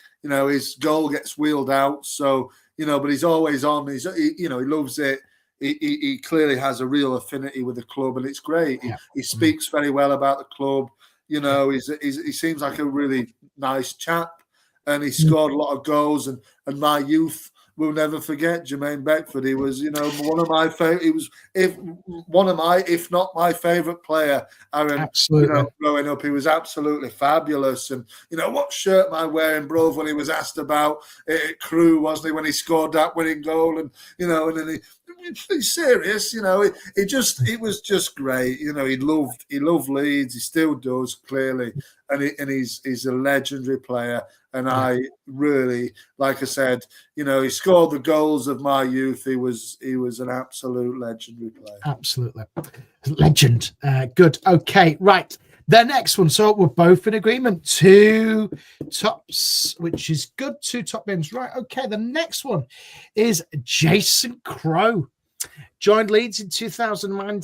goal gets wheeled out. So but he's always on. He loves it. He clearly has a real affinity with the club, and it's great. He speaks very well about the club. He seems like a really nice chap, and he scored a lot of goals. And my youth will never forget Jermaine Beckford. He was, one of my favorite. He was, if not my favorite player, Aaron. Absolutely. Growing up, he was absolutely fabulous. And what shirt am I wearing, bro? When he was asked about it, Crew, wasn't he? When he scored that winning goal, and and then he's serious. It was just great. He loved Leeds. He still does, clearly, and he's a legendary player. And I really, like I said, he scored the goals of my youth. He was an absolute legendary player. Absolutely. Legend. Good. Okay, right. The next one. So we're both in agreement. 2 tops, which is good. 2 top names. Right. Okay. The next one is Jason Crowe. Joined Leeds in 2009,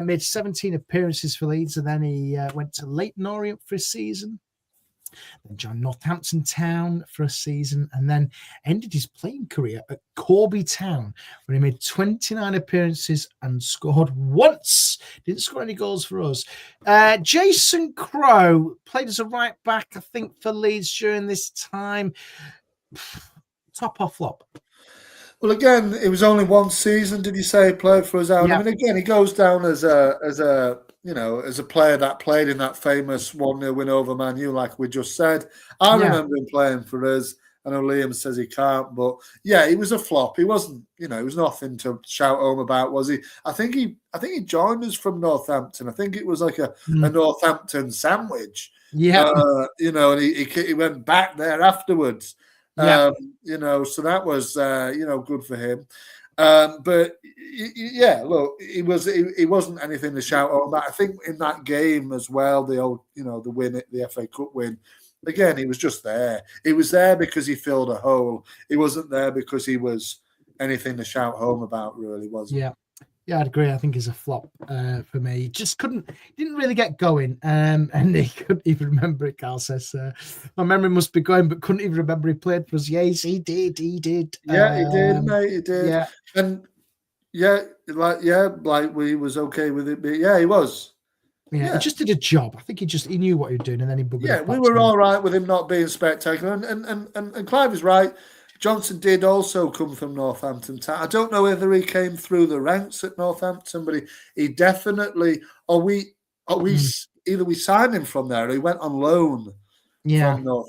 made 17 appearances for Leeds, and then he went to Leyton Orient for a season. Then joined Northampton Town for a season, and then ended his playing career at Corby Town, where he made 29 appearances and scored once. Didn't score any goals for us. Jason Crowe played as a right back, I think, for Leeds during this time. Top or flop? Well, again, it was only one season. Did you say he played for us? Out? Yeah. I mean, again, he goes down as a player that played in that famous 1-0 win over Man U, like we just said. I remember him playing for us. I know Liam says he can't, but yeah, he was a flop. He wasn't, he was nothing to shout home about, was he? I think he joined us from Northampton. I think it was like a Northampton sandwich. Yeah. And he went back there afterwards. Yeah. So that was good for him. But look, he wasn't anything to shout on. But I think in that game as well, the win, the FA Cup win, again, he was just there. He was there because he filled a hole. He wasn't there because he was anything to shout home about, really, was he? Yeah, I'd agree. I think he's a flop for me. He just didn't really get going. And he couldn't even remember it, Carl says. My memory must be going, but couldn't even remember he played for us. Yes, he did. He did, mate. He did. Yeah. And like we was okay with it. But yeah, he was. Yeah, he just did a job. I think he knew what he was doing, and then he buggered. Yeah, we were all right with him not being spectacular. And Clive is right. Johnson did also come from Northampton Town. I don't know whether he came through the ranks at Northampton, but he definitely, either we signed him from there or he went on loan from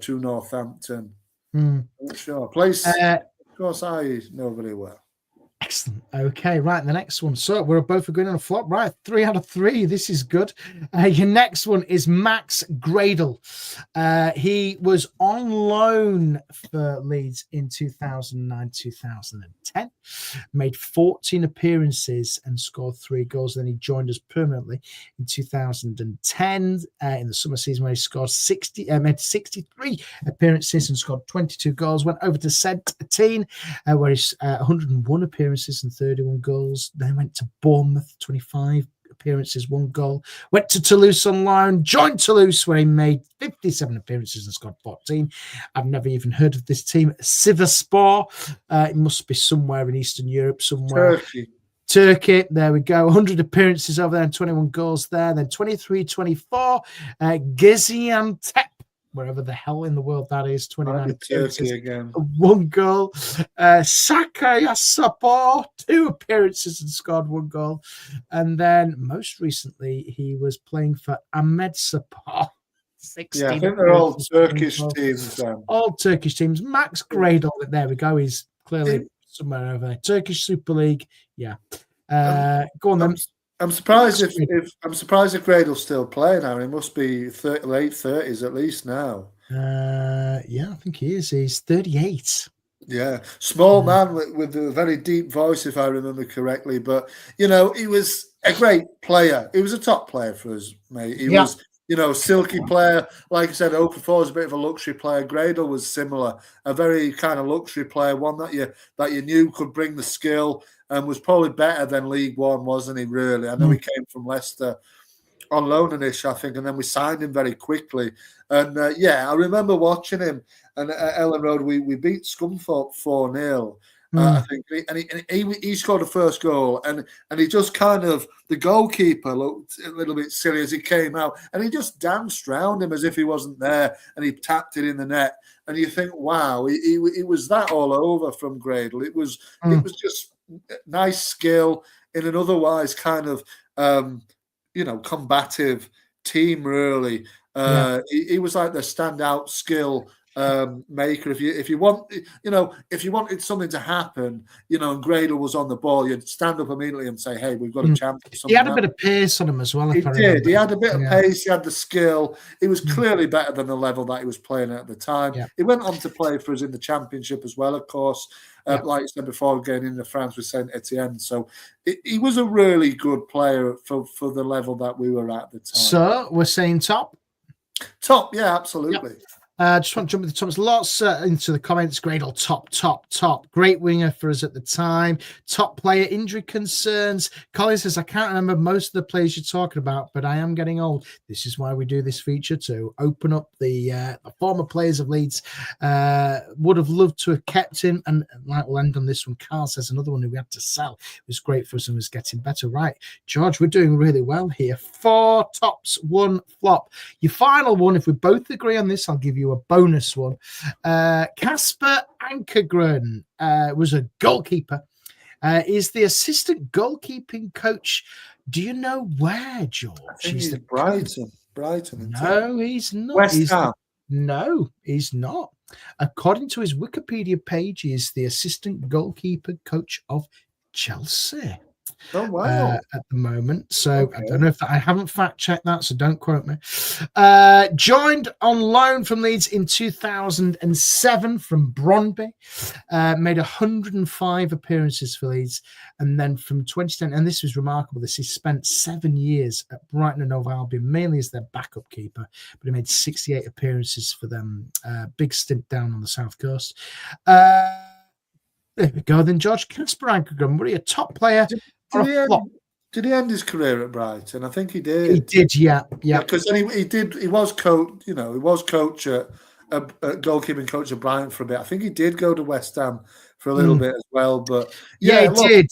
to Northampton. I'm not sure. Place, of course, I know very well. Excellent. Okay, right. The next one. So we're both agreeing on a flop. Right. 3 out of 3. This is good. Your next one is Max Gradle. He was on loan for Leeds in 2009-2010. Made 14 appearances and scored 3 goals. Then he joined us permanently in 2010 in the summer season, where he scored made 63 appearances and scored 22 goals. Went over to Saint-Étienne, where he's 101 appearances and 31 goals. Then went to Bournemouth, 25 appearances, 1 goal. Went to Toulouse on loan, joined Toulouse, where he made 57 appearances and scored 14. I've never even heard of this team. Sivasspor. It must be somewhere in Eastern Europe, somewhere. Turkey, there we go. 100 appearances over there and 21 goals there. Then 23-24, Gaziantep, wherever the hell in the world that is. 29 appearances, again. 1 goal. Sakaryaspor, 2 appearances and scored 1 goal. And then most recently, he was playing for Ahmedspor. 16 I think they're all Turkish teams. All Turkish teams. Max Gradle, there we go. He's clearly somewhere over there. Turkish Super League. Yeah. Go on then. I'm surprised if Gradle's still playing now. He must be late 30s at least now. Yeah, I think he is. He's 38. Yeah, small man with a very deep voice, if I remember correctly. But he was a great player. He was a top player for us, mate. He was, silky player. Like I said, Okafor was a bit of a luxury player. Gradle was similar, a very kind of luxury player, one that you knew could bring the skill and was probably better than League One, wasn't he? Really, I know he came from Leicester on loan ish, I think, and then we signed him very quickly. And I remember watching him. And at Ellen Road, we beat Scunthorpe 4-0, I think. And he scored the first goal, and he just kind of, the goalkeeper looked a little bit silly as he came out, and he just danced round him as if he wasn't there, and he tapped it in the net. And you think, wow, he was that all over from Gradle. It was just nice skill in an otherwise kind of combative team, really. He was like the standout skill maker. If you wanted something to happen, and Gradle was on the ball, you'd stand up immediately and say, "Hey, we've got a chance." He had a bit of pace on him as well. He did. He had a bit of pace. He had the skill. He was clearly better than the level that he was playing at the time. He went on to play for us in the Championship as well, of course. Like I said before, going into France with Saint Etienne. So he was a really good player for the level that we were at the time. So we're saying top? Top, yeah, absolutely. Yep. Just want to jump into the comments. Lots into the comments. Gradle, top. Great winger for us at the time. Top player, injury concerns. Colin says, I can't remember most of the players you're talking about, but I am getting old. This is why we do this feature, to open up the former players of Leeds. Would have loved to have kept him. And like we'll end on this one. Carl says, another one who we had to sell. It was great for us and was getting better. Right, George, we're doing really well here. 4 tops, 1 flop. Your final one, if we both agree on this, I'll give you a bonus one. Casper Ankergren was a goalkeeper. Is the assistant goalkeeping coach. Do you know where, George? I think he's Brighton. No, he's not. West Ham. No, he's not. According to his Wikipedia page, he is the assistant goalkeeper coach of Chelsea. Oh, wow. At the moment. So okay. I don't know if I haven't fact checked that, so don't quote me. Joined on loan from Leeds in 2007 from Brøndby. Made 105 appearances for Leeds. And then from 2010, and this was remarkable, he spent 7 years at Brighton and Hove Albion, mainly as their backup keeper, but he made 68 appearances for them. Big stint down on the South Coast. There we go then, George. Casper Ankergren, were he a top player? Did he end his career at Brighton? I think he did. He did, yeah. Because then he was coach. He was coach at goalkeeping coach at Brighton for a bit. I think he did go to West Ham for a little bit as well. But he did.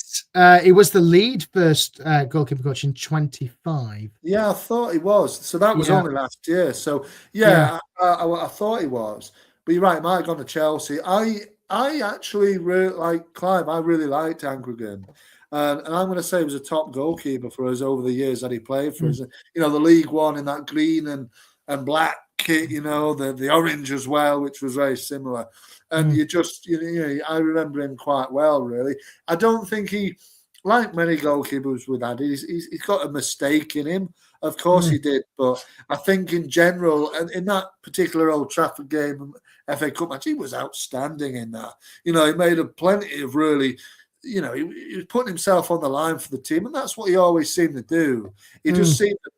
He was the lead first goalkeeper coach in 25. Yeah, I thought he was. So that was only last year. So I thought he was. But you're right. He might have gone to Chelsea. I actually really like Clive. I really liked Ankergren. And I'm going to say he was a top goalkeeper for us over the years that he played for us. The League One in that green and black kit, the orange as well, which was very similar. And I remember him quite well, really. I don't think he, like many goalkeepers we've had, he's got a mistake in him. Of course he did. But I think in general, and in that particular Old Trafford game, FA Cup match, he was outstanding in that. He made plenty of really... he was putting himself on the line for the team, and that's what he always seemed to do. He just seemed to,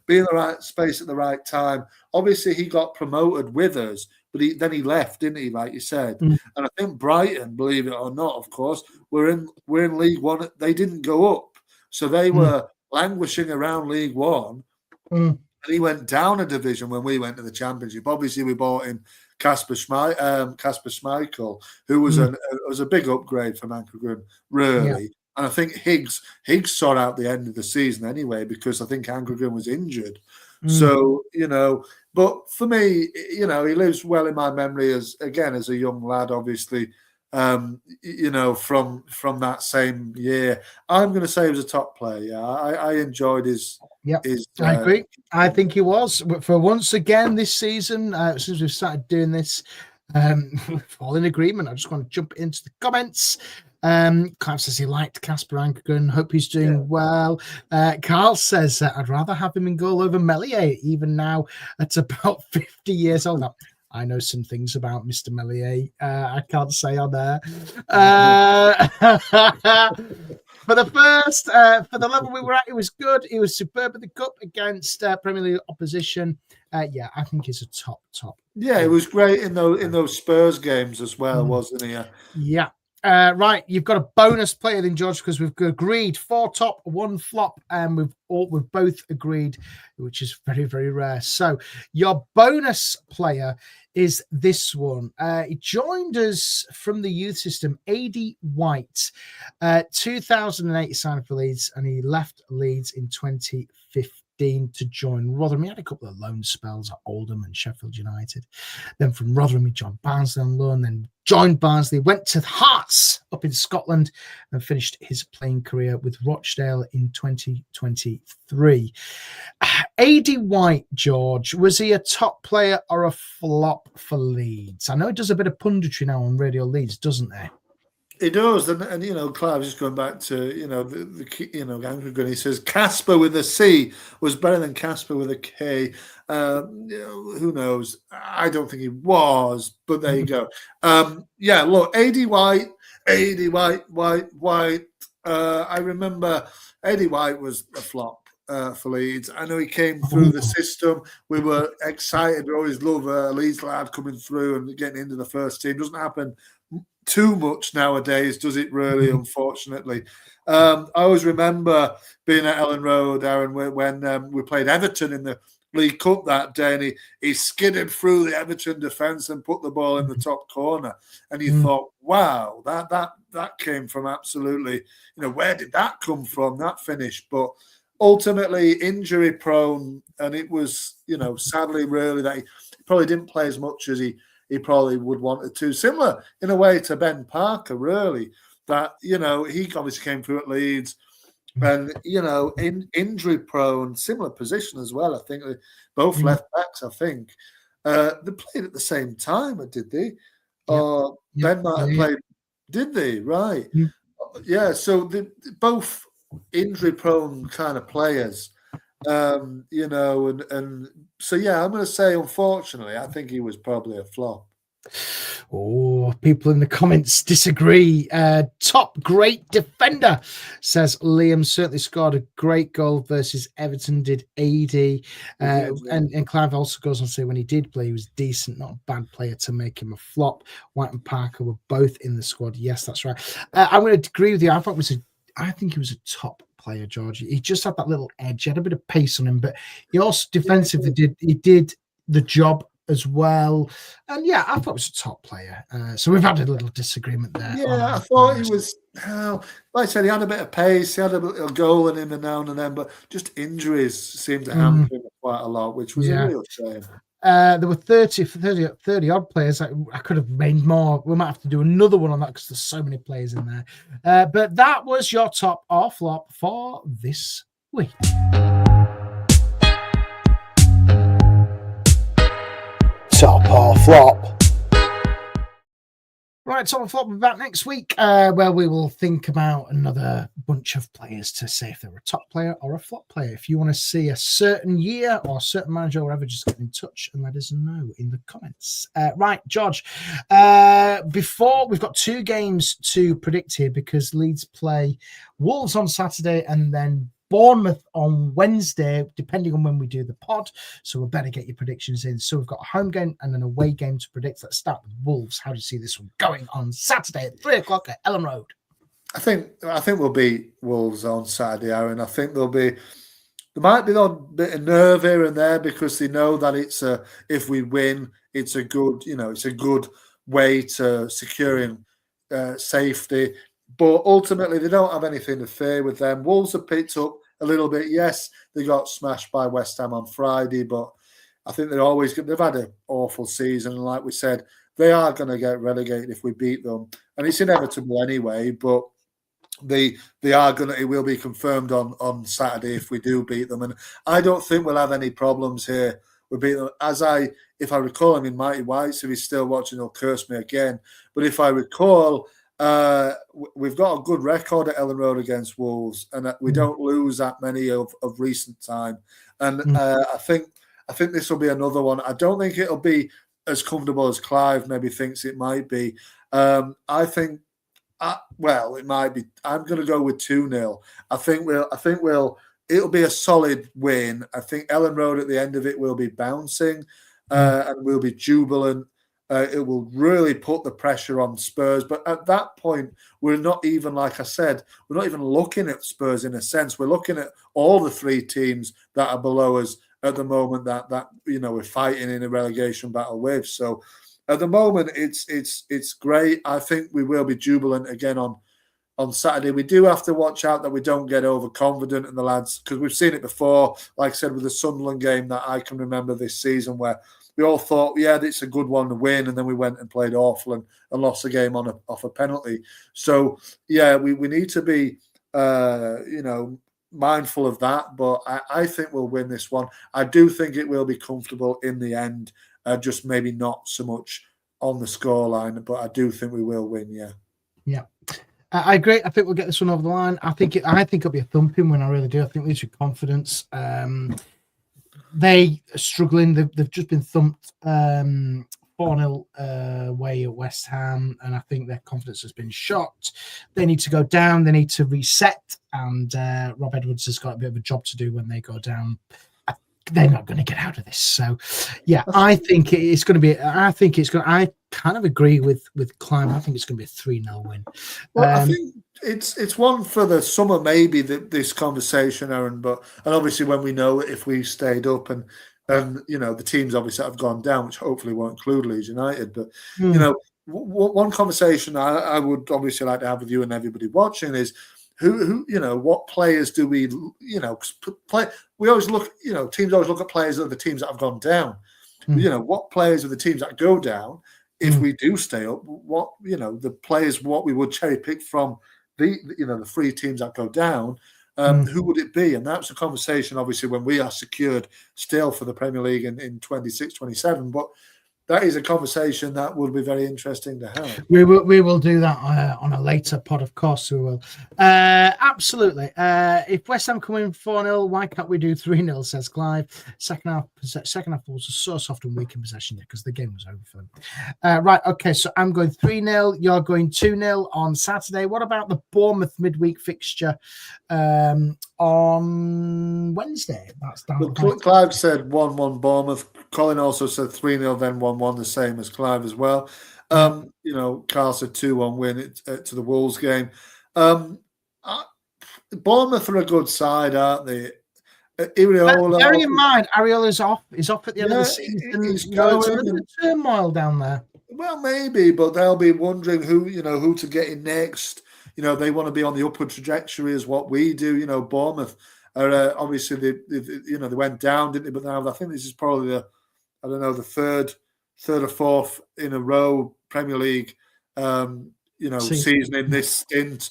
be in the right space at the right time. Obviously, he got promoted with us, but then he left, didn't he? Like you said, and I think Brighton, believe it or not, of course, we're in League One. They didn't go up, so they were languishing around League One, and he went down a division when we went to the Championship. Obviously, we bought him Kasper Schmeichel, who was a big upgrade from Ankergren, really. Yeah. And I think Higgs saw out the end of the season anyway, because I think Ankergren was injured. So, but for me, he lives well in my memory as a young lad, obviously, from that same year. I'm going to say he was a top player. Yeah, I enjoyed his. Yep, I agree. I think he was. But for once again this season, since we've started doing this, we're all in agreement. I just want to jump into the comments. Clive says he liked Casper Ankergren. Hope he's doing well. Carl says, I'd rather have him in goal over Melier, even now at about 50 years old. Now, I know some things about Mr. Melier. I can't say on there. For the level we were at, it was good. He was superb at the cup against Premier League opposition. I think he's a top. Yeah, it was great in those Spurs games as well, wasn't he? Yeah. Right, you've got a bonus player then, George, because we've agreed 4 top, 1 flop, and we've both agreed, which is very, very rare. So your bonus player is this one. He joined us from the youth system, AD White. 2008 he signed for Leeds, and he left Leeds in 2015 to join Rotherham. He had a couple of loan spells at Oldham and Sheffield United. Then from Rotherham, he joined Barnsley on loan, then joined Barnsley, went to Hearts up in Scotland, and finished his playing career with Rochdale in 2023. AD White, George, was he a top player or a flop for Leeds? I know he does a bit of punditry now on Radio Leeds, doesn't he? It does, and Clive, just going back to Ankergren, he says Casper with a C was better than Casper with a K. Who knows? I don't think he was, but there you go. Look, AD White. I remember AD White was a flop for Leeds. I know he came through the system. We were excited. We always love a Leeds lad coming through and getting into the first team. Doesn't happen too much nowadays, does it really? Unfortunately, I always remember being at Ellen Road, Aaron, when we played Everton in the League Cup that day, and he skidded through the Everton defence and put the ball in the top corner, and you thought, wow, that came from absolutely, where did that come from, that finish? But ultimately injury prone, and it was, sadly really that he probably didn't play as much as he probably would wanted to. Similar in a way to Ben Parker, really, that, he obviously came through at Leeds and, in injury prone, similar position as well. I think both left backs, I think. They played at the same time, did they? Or Ben might have played, did they? Right. Yeah, so they're both injury prone kind of players. And so I'm going to say, unfortunately, I think he was probably a flop. Oh, people in the comments disagree. Top great defender, says Liam. Certainly scored a great goal versus Everton, did AD. And Clive also goes on to say when he did play, he was decent, not a bad player to make him a flop. White and Parker were both in the squad. Yes, that's right. I'm going to agree with you. I think he was a top player, George. He just had that little edge. He had a bit of pace on him, but he also defensively did the job as well. And I thought he was a top player. So we've had a little disagreement there. Yeah, I thought he was, like I said, he had a bit of pace. He had a little goal in him now and then, but just injuries seemed to hamper him quite a lot, which was a real shame. There were 30 odd players. I could have made more. We might have to do another one on that because there's so many players in there. But that was your top or flop for this week. Top or flop. Right, top or flop. We'll be back next week where we will think about another bunch of players to say if they're a top player or a flop player. If you want to see a certain year or a certain manager or whatever, just get in touch and let us know in the comments. Right, George, before we've got 2 games to predict here because Leeds play Wolves on Saturday and then Bournemouth on Wednesday, depending on when we do the pod. So we better get your predictions in. So we've got a home game and an away game to predict. Let's start with Wolves. How do you see this one going on Saturday at 3:00 at Ellen Road? I think we'll beat Wolves on Saturday, Aaron. I think there might be a bit of nerve here and there because they know that if we win, it's a good way to securing safety. But ultimately, they don't have anything to fear with them. Wolves have picked up a little bit. Yes, they got smashed by West Ham on Friday, but I think they've had an awful season. And like we said, they are going to get relegated if we beat them. And it's inevitable anyway, but it will be confirmed on Saturday if we do beat them. And I don't think we'll have any problems here with beating them. If I recall, Mighty Whites, if he's still watching, he'll curse me again. But if I recall, we've got a good record at Ellen Road against Wolves, and we don't lose that many of recent time. And I think this will be another one. I don't think it'll be as comfortable as Clive maybe thinks it might be. I think, it might be. I'm going to go with 2-0. I think it'll be a solid win. I think Ellen Road at the end of it will be bouncing and will be jubilant. It will really put the pressure on Spurs. But at that point, we're not even, like I said, we're not even looking at Spurs in a sense. We're looking at all the 3 teams that are below us at the moment that we're fighting in a relegation battle with. So at the moment, it's great. I think we will be jubilant again on Saturday. We do have to watch out that we don't get overconfident in the lads, because we've seen it before, like I said, with the Sunderland game that I can remember this season, where we all thought, it's a good one to win, and then we went and played awful and lost the game off a penalty. So, we need to be, mindful of that, but I think we'll win this one. I do think it will be comfortable in the end, just maybe not so much on the scoreline, but I do think we will win, Yeah. I agree. I think we'll get this one over the line. I think it'll be a thumping win. I really do. I think Leeds with confidence. They are struggling. They've just been thumped 4-0 away at West Ham, and I think their confidence has been shot. They need to go down. They need to reset, and Rob Edwards has got a bit of a job to do when they go down. They're not going to get out of this. So, I think it's going to be. I kind of agree with Clive. I think it's going to be a 3-0 win. Well, I think it's one for the summer, maybe this conversation, Aaron. But obviously, when we know if we stayed up and the teams obviously have gone down, which hopefully won't include Leeds United. But one conversation I would obviously like to have with you and everybody watching is, who what players do we play? We always look, teams always look at players of the teams that have gone down. What players of the teams that go down, if we do stay up, what the players what we would cherry pick from the 3 teams that go down, who would it be? And that's a conversation obviously when we are secured still for the Premier League in 26, 27. But that is a conversation that would be very interesting to have. We will do that on a later pod, of course. We will. Absolutely. If West Ham come in 4-0, why can't we do 3-0? Says Clive. Second half was so soft and weak in possession because the game was over for them. Right. Okay. So I'm going 3-0. You're going 2-0 on Saturday. What about the Bournemouth midweek fixture on Wednesday? That's down. Well, Clive said 1-1 Bournemouth. Colin also said 3-0, then 1-1, the same as Clive as well. Carl said 2-1 win to the Wolves game. Bournemouth are a good side, aren't they? Bearing in mind, Areola's off. He's off at the end of the season. There's a little turmoil down there. Well, maybe, but they'll be wondering who to get in next. They want to be on the upward trajectory as what we do. Bournemouth are obviously they went down, didn't they? But now I think this is probably the third or fourth in a row Premier League season in this stint.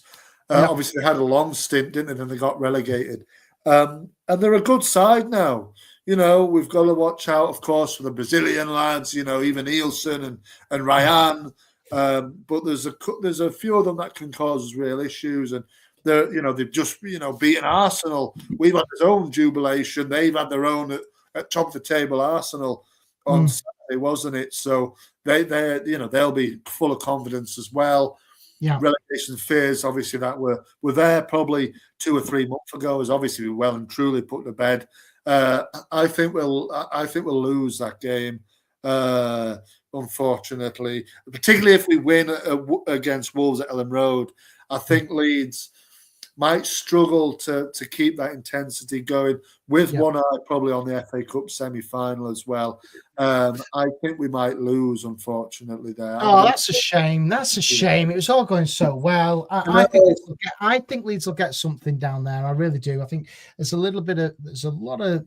Obviously they had a long stint, didn't they? Then they got relegated. And they're a good side now. We've got to watch out, of course, for the Brazilian lads, even Nielsen and Ryan. But there's a few of them that can cause real issues, and they've just beaten Arsenal. We've had our own jubilation. They've had their own at top of the table. Arsenal on Saturday, wasn't it? So they'll be full of confidence as well. Yeah, relegation fears obviously that were there probably 2 or 3 months ago is obviously well and truly put to bed. I think we'll lose that game. Unfortunately, particularly if we win against Wolves at Ellen Road, I think Leeds might struggle to keep that intensity going with one eye probably on the FA Cup semi-final as well. I think we might lose, unfortunately, there. Oh, that's a shame. That's a shame. It was all going so well. I think Leeds will get something down there. I really do. I think there's a lot of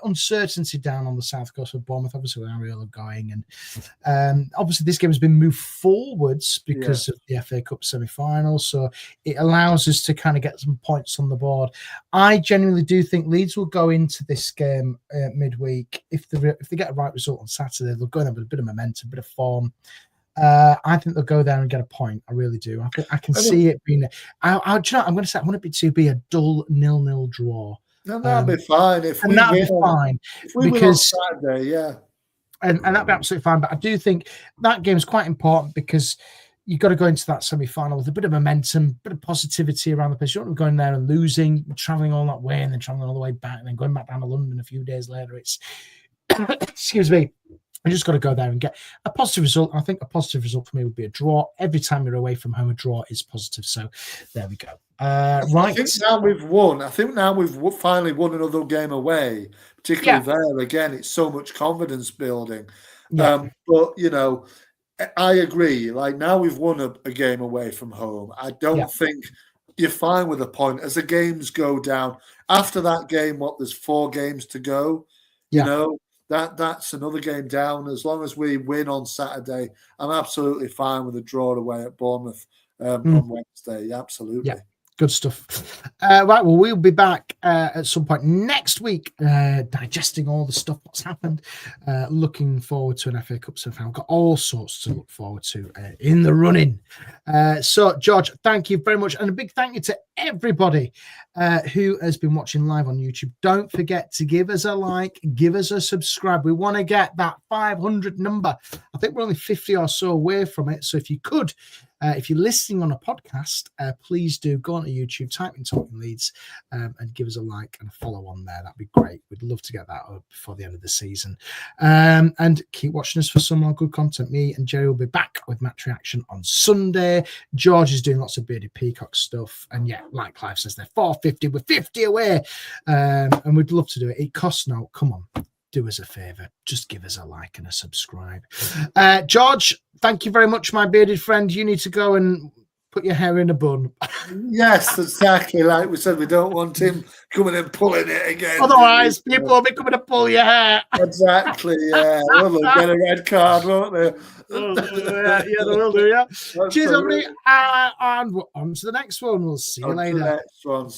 uncertainty down on the south coast of Bournemouth, obviously with Areola going, and obviously this game has been moved forwards because of the FA Cup semi-final, so it allows us to kind of get some points on the board. I genuinely do think Leeds will go into this game midweek if they get a right result on Saturday. They'll go and have a bit of momentum, a bit of form. I think they'll go there and get a point. I really do. I think I can see it being. I'm going to say I want it to be a dull 0-0 draw. No, that'll be fine. If we that'll win, be fine. If we win on Saturday, yeah. And that'd be absolutely fine. But I do think that game is quite important because you've got to go into that semi-final with a bit of momentum, a bit of positivity around the place. You don't want to go in there and losing, traveling all that way and then traveling all the way back and then going back down to London a few days later. It's, excuse me, you just got to go there and get a positive result. I think a positive result for me would be a draw. Every time you're away from home, a draw is positive. So there we go. Right. I think now we've won. I think now we've finally won another game away, particularly there. Again, it's so much confidence building. Yeah. But, you know, I agree. Like, now we've won a game away from home. I don't think you're fine with a point. As the games go down, after that game, there's 4 games to go. You know, that's another game down. As long as we win on Saturday, I'm absolutely fine with a draw away at Bournemouth on Wednesday. Absolutely. Yeah. Good stuff. Right, well, we'll be back at some point next week, digesting all the stuff that's happened. Looking forward to an FA Cup semi-final. Got all sorts to look forward to in the running. So, George, thank you very much. And a big thank you to everybody who has been watching live on YouTube. Don't forget to give us a like, give us a subscribe. We want to get that 500 number. I think we're only 50 or so away from it. So if you could, if you're listening on a podcast, please do go onto YouTube, type in Talking Leeds, and give us a like and a follow on there. That'd be great. We'd love to get that up before the end of the season. And keep watching us for some more good content. Me and Jerry will be back with match reaction on Sunday. George is doing lots of Bearded Peacock stuff. And yeah, like Clive says, they're 450. We're 50 away. And we'd love to do it. It costs no. Come on. Do us a favor, just give us a like and a subscribe. George, thank you very much, my bearded friend. You need to go and put your hair in a bun. Yes, exactly. Like we said, we don't want him coming and pulling it again. Otherwise, people will be coming to pull your hair. Exactly, yeah. Well, they'll get a red card, won't they? Yeah, they will do, yeah. Cheers, everybody. And on to the next one. We'll see you later. The next one.